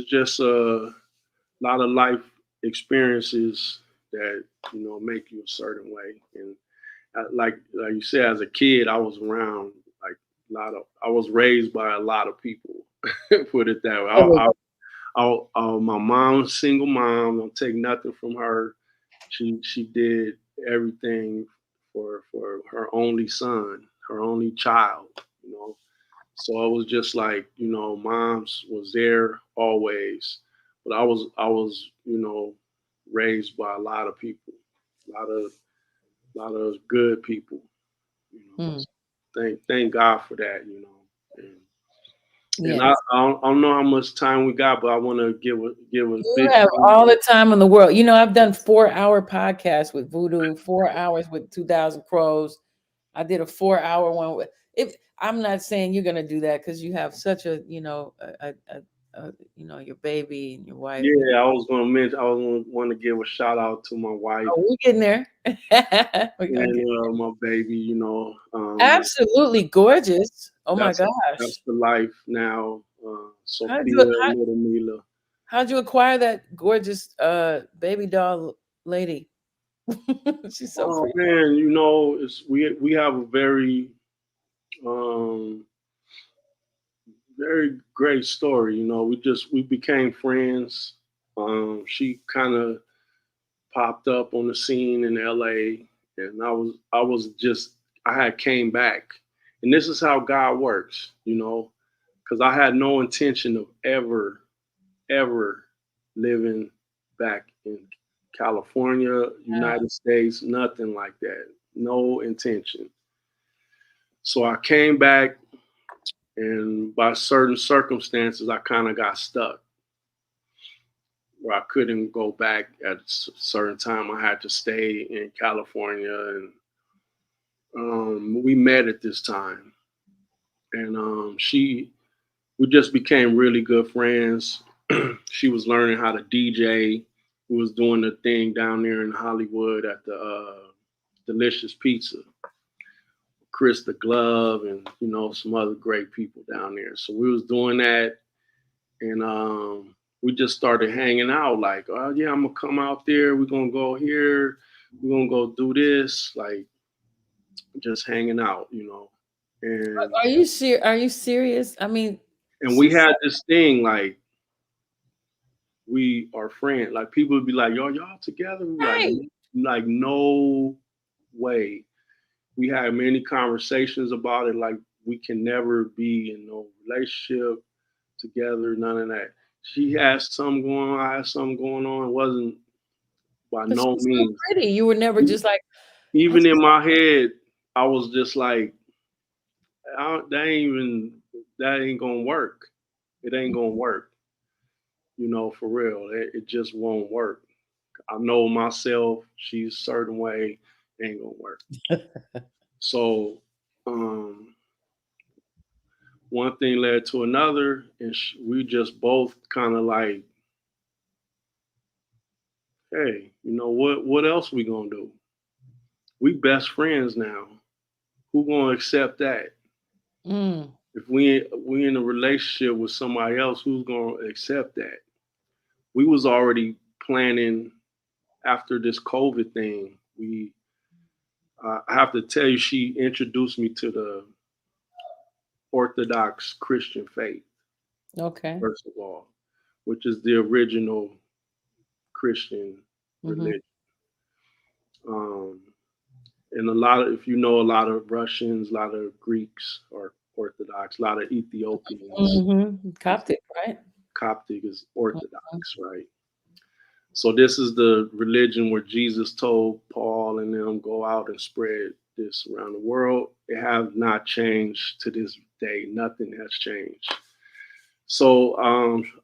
just a lot of life experiences that make you a certain way. And like you said, as a kid, I was around like I was raised by a lot of people. Put it that way. My mom's single mom. Don't take nothing from her. She did everything for her only son, her only child. So it was just like, moms was there always, but I was raised by a lot of people, a lot of good people. Thank God for that. And I don't know how much time we got, but I want to give a You big have all the time in the world. I've done 4-hour podcasts with Voodoo, 4 hours with 2,000 Crows. I did a 4-hour one with. I'm not saying you're gonna do that because you have such a your baby and your wife. Yeah, I was gonna mention. I was gonna want to give a shout out to my wife. Oh, we're getting there. And my baby. Absolutely gorgeous. Oh my gosh, that's the life now. Sophia, little Mila. How'd you acquire that gorgeous baby doll lady? She's so pretty. Man, we have a very very great story. We became friends. She kind of popped up on the scene in LA, and I had came back, and this is how God works, because I had no intention of ever living back in California, United States, nothing like that, no intention. So I came back, and by certain circumstances, I kind of got stuck where I couldn't go back at a certain time. I had to stay in California, and we met at this time, and we just became really good friends. She was learning how to DJ. We was doing the thing down there in Hollywood at the Delicious Pizza. Chris the Glove and some other great people down there. So we was doing that, and we just started hanging out. Like, oh yeah, I'm gonna come out there. We're gonna go here. We're gonna go do this. Like, just hanging out, And Are you serious? I mean, and we had this thing like we are friends. Like people would be like, "Yo, y'all together?" Right. Like no way. We had many conversations about it. Like we can never be in no relationship together. None of that. She had something going on. I had something going on. It wasn't by no means. So pretty. You were never just like. Even in my head, I was just like, that ain't gonna work. It ain't gonna work. For real. It just won't work. I know myself. She's a certain way. It ain't gonna work. So, one thing led to another, and we just both kind of like, hey, what else we gonna do? We best friends now. Who gonna accept that? If we in a relationship with somebody else, who's gonna accept that? We was already planning after this COVID thing. I have to tell you, she introduced me to Orthodox Christian faith, Okay. first of all, which is the original Christian Mm-hmm. religion. Um, and a lot of, if you know, a lot of Russians, a lot of Greeks are Orthodox, a lot of Ethiopians. Mm-hmm. Coptic, right? Coptic is Orthodox, right? So this is the religion where Jesus told Paul and them go out and spread this around the world. It has not changed to this day. Nothing has changed. So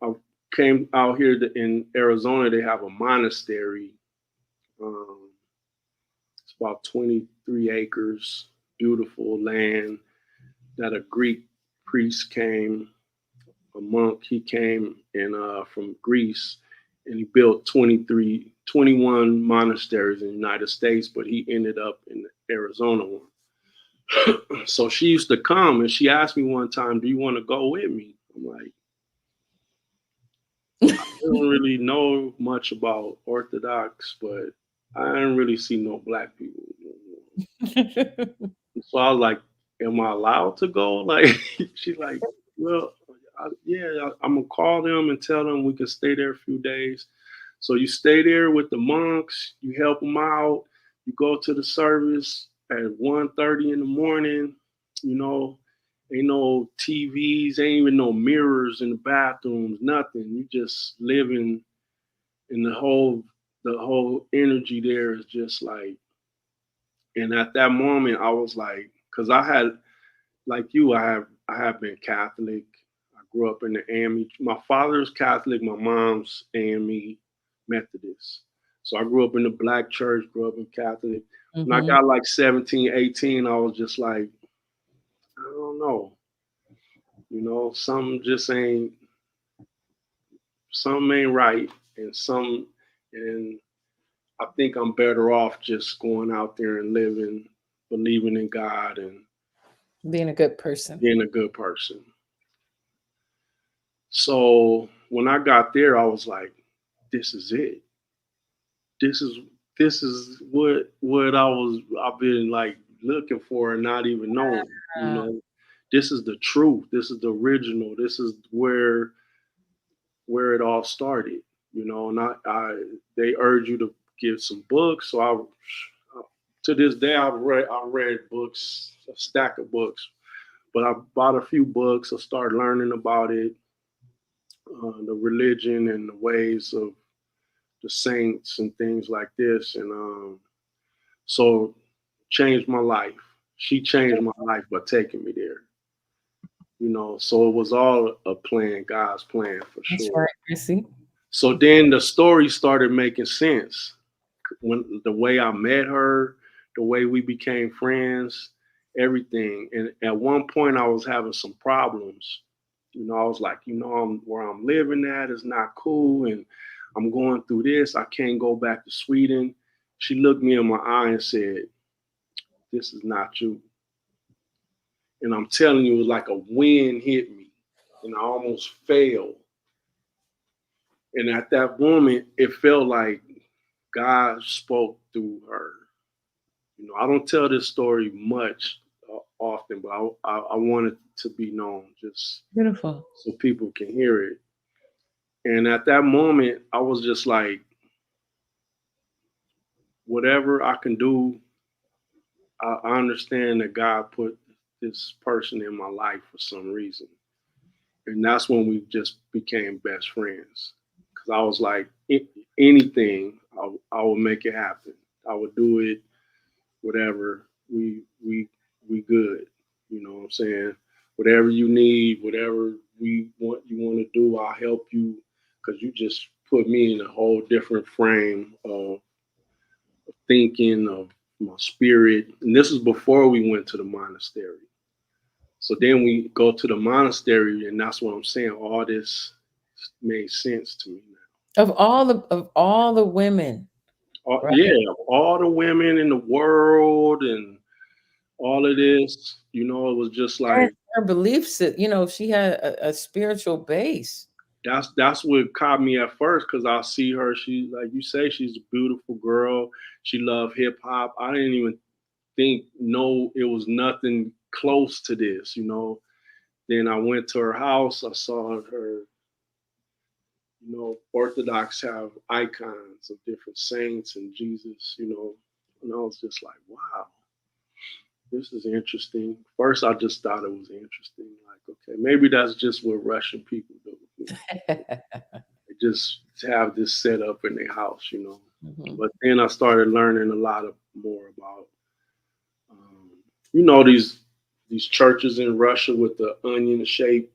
I came out here in Arizona. They have a monastery. Um, it's about 23 acres, beautiful land that a Greek priest came, a monk. He came from Greece, and he built 21 monasteries in the United States, but he ended up in the Arizona one. So she used to come, and she asked me one time, "Do you want to go with me?" I'm like, I don't really know much about Orthodox, but I didn't really see no black people. So I was like, "Am I allowed to go?" Like, she's like, "Well, yeah, I'm gonna call them and tell them we can stay there a few days." So you stay there with the monks, you help them out, you go to the service at 1:30 in the morning. You know, ain't no TVs, ain't even no mirrors in the bathrooms, nothing. You just living in the whole energy there is just like. And at that moment, I was like, because I had, like you, I have been Catholic. I grew up in the AME. My father's Catholic, my mom's AME Methodist. So I grew up in the black church, grew up in Catholic. When I Mm-hmm. got like 17, 18, I was just like, I don't know. Something ain't right. And I think I'm better off just going out there and living, believing in God and Being a good person. being a good person. So when I got there, I was like, this is it. This is this is what I've been like looking for and not even knowing. You Uh, know, this is the truth. This is the original. This is where it all started. And I they urge you to give some books. So to this day I read books, a stack of books, but I bought a few books. I started learning about it, the religion and the ways of the saints and things like this. And so changed my life. She changed my life by taking me there. So it was all a plan, God's plan for that's sure. right, Chrissy. So then the story started making sense when the way I met her, the way we became friends, everything. And at one point, I was having some problems. I was like, where I'm living at is not cool, and I'm going through this. I can't go back to Sweden. She looked me in my eye and said, "This is not you." And I'm telling you, it was like a wind hit me, and I almost fell. And at that moment, it felt like God spoke through her. I don't tell this story much often, but I want it to be known just Beautiful. so people can hear it. And at that moment, I was just like, whatever I can do, I understand that God put this person in my life for some reason. And that's when we just became best friends. Because I was like, anything, I will make it happen. I would do it, whatever. We good. You know what I'm saying? Whatever you need, whatever you want to do, I'll help you. Because you just put me in a whole different frame of thinking, of my spirit. And this is before we went to the monastery. So then we go to the monastery, and that's what I'm saying. All this made sense to me now. Of all the women, right? Yeah, all the women in the world and all of this, it was just And like her beliefs, she had a spiritual base. that's what caught me at first because I see her. She, like you say, she's a beautiful girl. She loved hip hop. I didn't even think no, it was nothing close to this. Then I went to her house. I saw her, Orthodox have icons of different saints and Jesus, and I was just like, wow, this is interesting. First, I just thought it was interesting. Like, okay, maybe that's just what Russian people do. They just have this set up in their house. Mhm. But then I started learning a lot more about, these churches in Russia with the onion-shaped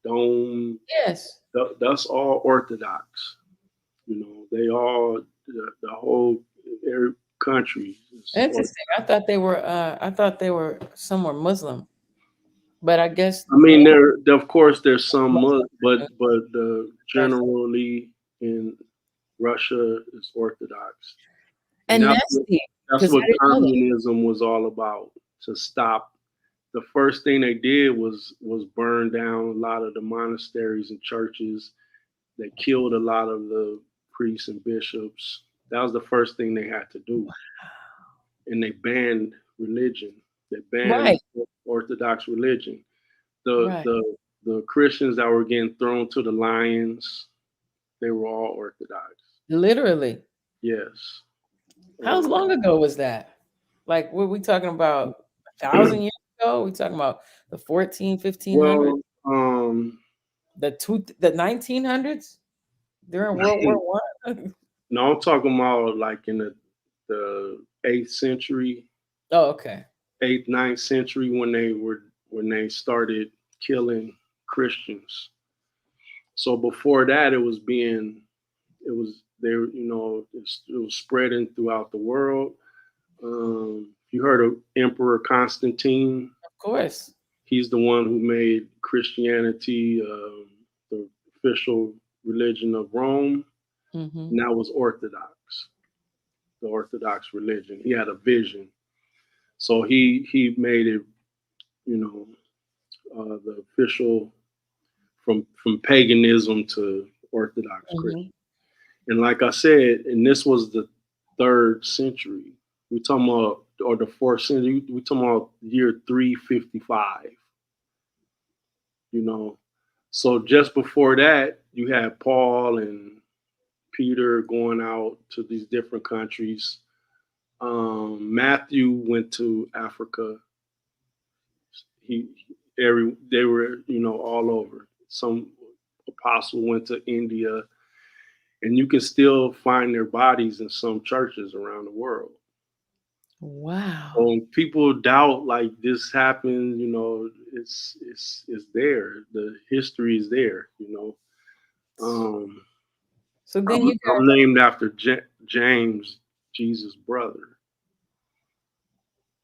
dome. Yes. That's all Orthodox. They all the whole every country is Orthodox. Interesting. I thought they were somewhere Muslim, but I guess I mean, of course there's some, Muslim. but generally in Russia is Orthodox, and And that's deep that's because what I didn't know that. communism was all about, to stop. The first thing they did was burn down a lot of the monasteries and churches. They killed a lot of the priests and bishops. That was the first thing they had to do, and they banned religion. They banned Right, Orthodox religion. The right. the the Christians that were getting thrown to the lions, they were all Orthodox. Literally. Yes. How Um, long ago was that? Like, were we talking about 1,000 years ago? We talking about the 14, 1500s, well, the 1900s during World War One? no, I'm talking about like in the 8th century, Oh, okay. 8th, 9th century, when they started killing Christians. So before that, it was there. It was spreading throughout the world. You heard of Emperor Constantine? Of course. He's the one who made Christianity the official religion of Rome, Hmm. and that was Orthodox, the Orthodox religion. He had a vision, so he made it, you know, the official from paganism to Orthodox Hmm. Christian. And like I said, and this was the 3rd century. We talking about, or the 4th century. We talking about year 355. You know, so just before that, you had Paul and Peter going out to these different countries. Matthew went to Africa. He they were, all over. Some apostle went to India, and you can still find their bodies in some churches around the world. Wow. People doubt like this happened, it's there. The history is there. Um, So then I'm, you got, I'm named after James, Jesus' brother.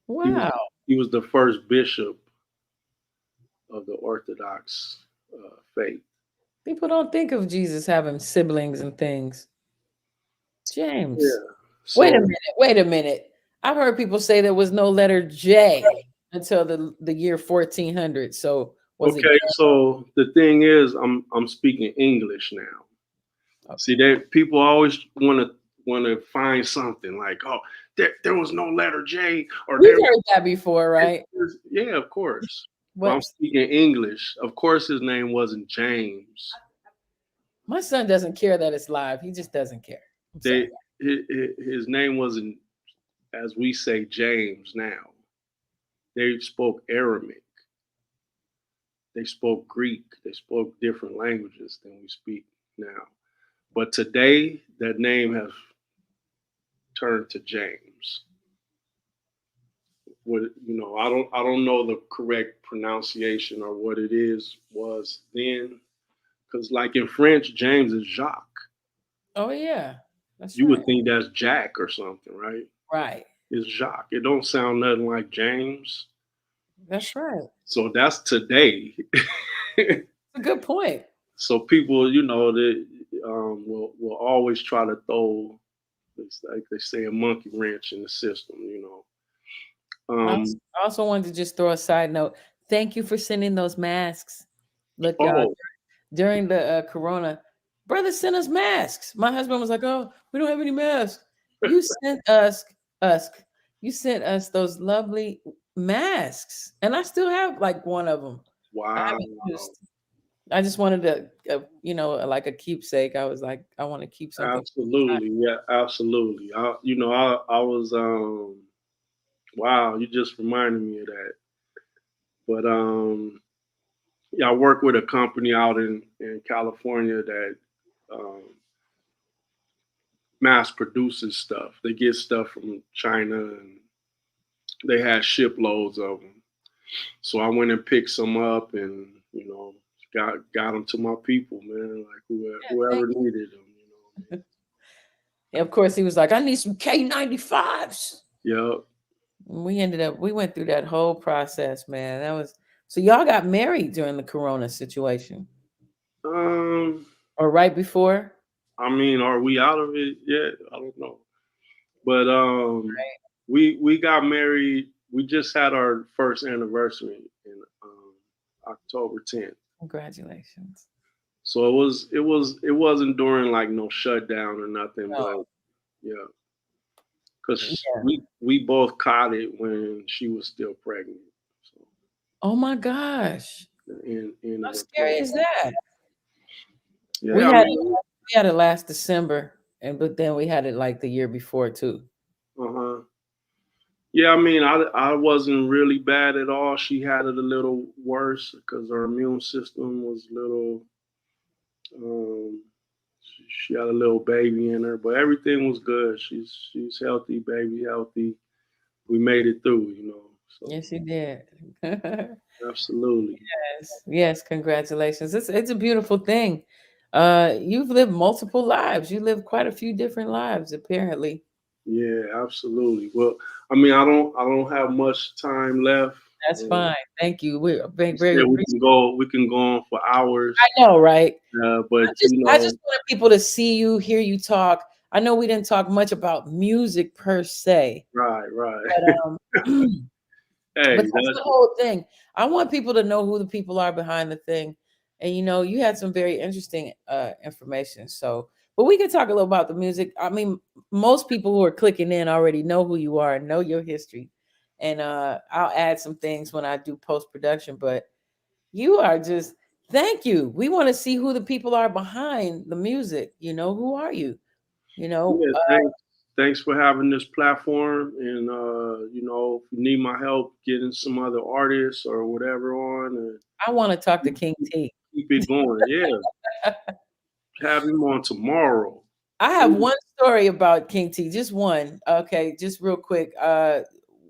He was wow. he was the first bishop of the Orthodox faith. People don't think of Jesus having siblings and things. James. Yeah. Wait a So minute. Wait a minute. I've heard people say there was no letter J until the year 1400. So was it okay, so the thing is, I'm speaking English now. See, okay? that people always want to find something like, oh, there was no letter J, or We've heard that before, right? yeah, of course. But I'm What speaking English. Of course, his name wasn't James. my son doesn't care that it's live. He just doesn't care. I'm sorry. They his name wasn't, as we say, James now. They spoke Aramaic. They spoke Greek. They spoke different languages than we speak now. But today, that name has turned to James. What I don't know the correct pronunciation or what it was then, because like in French, James is Jacques. Oh yeah, that's You right. would think that's Jack or something, right? Right. It's Jacques. It don't sound nothing like James. That's right. So that's today. A good point. So people, they will always try to throw, like they say, a monkey wrench in the system. Um, I also wanted to just throw a side note. Thank you for sending those masks. Look, y'all, oh, during the corona, brother sent us masks. My husband was like, "Oh, we don't have any masks." You sent us you sent us those lovely masks, and I still have like one of them. Wow. I just wanted to, like a keepsake. I was like, I want to keep something. Absolutely. Yeah, absolutely. I was wow, you just reminded me of that. But yeah, I work with a company out in California that um, mass produces stuff. They get stuff from China and they had shiploads of them. So I went and picked some up and got them to my people, man. Like whoever needed them. And of course, he was like, I need some K95s. Yep. We went through that whole process, man. So y'all got married during the Corona situation, or right before? I mean, are we out of it yet? I don't know. But we got married. We just had our first anniversary in October 10th. Congratulations. So it wasn't during like no shutdown or nothing, but yeah, because we both caught it when she was still pregnant. So, oh my gosh, how scary is that? Yeah, We had it last December, but then we had it like the year before too. Uh-huh. Yeah, I mean, I wasn't really bad at all. She had it a little worse because her immune system was a little. Um, she had a little baby in her, but everything was good. She's healthy, baby healthy. We made it through, So Yes, you did. absolutely. Yes, congratulations. It's a beautiful thing. You've lived multiple lives. You lived quite a few different lives, apparently. Yeah, absolutely. Well, I mean, I don't have much time left. That's fine. Thank you. We're very, You very said appreciative. we can go on for hours. I know, right? But I just wanted people to see you, hear you talk. I know we didn't talk much about music per se, right. but Hey, but that's the whole thing. I want people to know who the people are behind the thing. And you had some very interesting information. So, but we can talk a little about the music. I mean, most people who are clicking in already know who you are and know your history. And I'll add some things when I do post production. But you are just thank you. We want to see who the people are behind the music. Who are you? yeah, thanks for having this platform. And if you need my help getting some other artists or whatever on, I want to talk to King T. keep it going. Yeah, have him on tomorrow. I have one story about King T, just one. Okay, just real quick.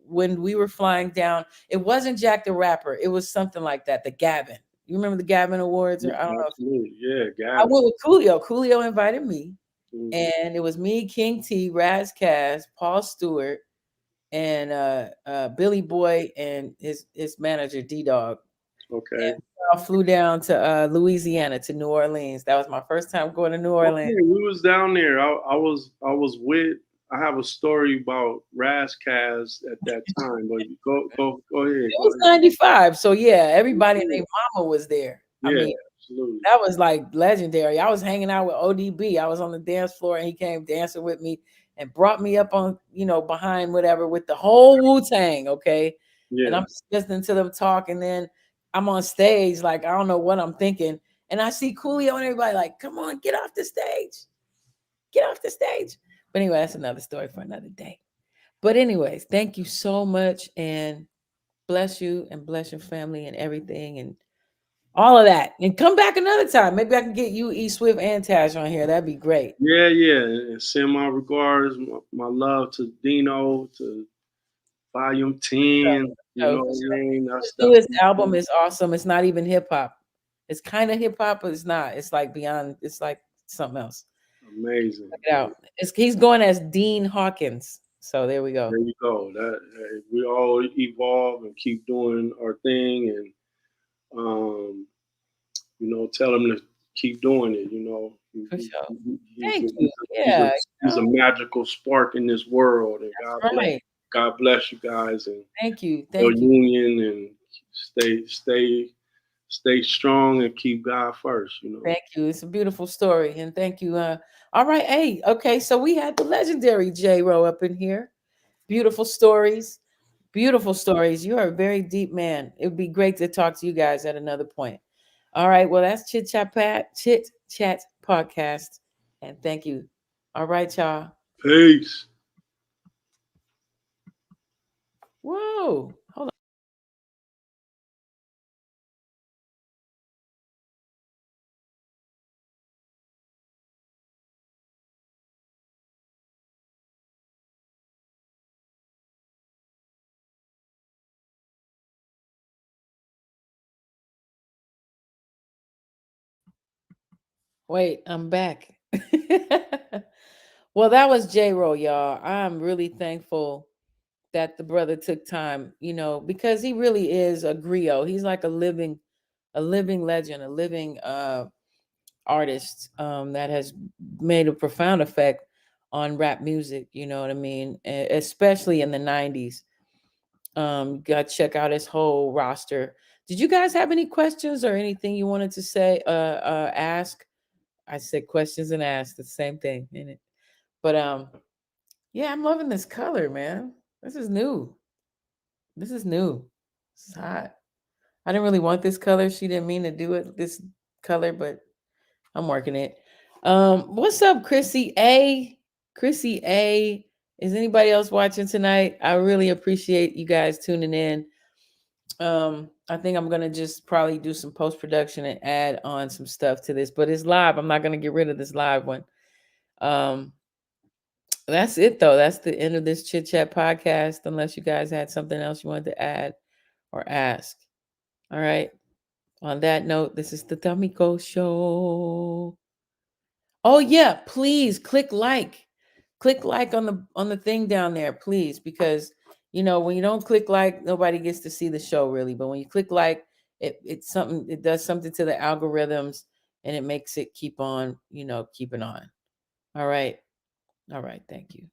When we were flying down, it wasn't Jack the Rapper. It was something like that. The Gavin. You remember the Gavin Awards? Or I don't know. Absolutely. Yeah, I got it. went with Coolio. Coolio invited me, Mhm. and it was me, King T, Raz Kaz, Paul Stewart, and Billy Boy and his manager D Dog. Okay. I flew down to Louisiana, to New Orleans. That was my first time going to New Orleans. Okay, we was down there. I was with. I have a story about Razzcast at that time, but go ahead. It was 95. So yeah, everybody and their mama was there. I Yeah, mean, absolutely. that was like legendary. I was hanging out with ODB. I was on the dance floor and he came dancing with me and brought me up on, behind whatever with the whole Wu-Tang. Okay. And Yeah, I'm just listening to them talk. And then I'm on stage, like, I don't know what I'm thinking. And I see Coolio and everybody like, come on, get off the stage. Get off the stage. But anyway, that's another story for another day. But anyways, thank you so much. And bless you and bless your family and everything and all of that. And come back another time. Maybe I can get you, E Swift, and Tash on here. That'd be great. yeah. And send my regards, my love to Dino, to Volume 10. You know what I mean? His newest album is awesome. It's not even hip hop. It's kind of hip hop, but it's not. It's like beyond. It's like something else. Amazing. Check it out. He's going as Dean Hawkins. So there we go. There you go. We all evolve and keep doing our thing, and tell him to keep doing it. For sure. Thank you. Yeah, he's a magical spark in this world, and right. God bless you guys, and thank you. your union, and stay strong and keep God first. Thank you. It's a beautiful story, and thank you. All right, hey, okay. So we had the legendary J Ro up in here. Beautiful stories. Beautiful stories. You are a very deep man. It would be great to talk to you guys at another point. All right. Well, that's Chit Chat podcast. And thank you. All right, y'all. Peace. Whoa. Hold on. Wait, I'm back. Well, that was J Ro, y'all. I'm really thankful that the brother took time, because he really is a griot. He's like a living legend, a living artist that has made a profound effect on rap music. You know what I mean? Especially in the '90s. Got to check out his whole roster. Did you guys have any questions or anything you wanted to say? Ask. I said questions and ask the same thing in it. But yeah, I'm loving this color, man. This is new. This is new. This is hot. I didn't really want this color. She didn't mean to do it this color, but I'm working it. What's up, Chrissy A? Chrissy A. Is anybody else watching tonight? I really appreciate you guys tuning in. I think I'm gonna just probably do some post production and add on some stuff to this, but it's live. I'm not gonna get rid of this live one. That's it though. That's the end of this Chit Chat podcast. Unless you guys had something else you wanted to add or ask. All right. On that note, this is the Tamiko Show. Oh yeah, please click like. Click like on the thing down there, please, because when you don't click like, nobody gets to see the show really. But when you click like, it does something to the algorithms and it makes it keep on, keeping on. All right. All right, thank you.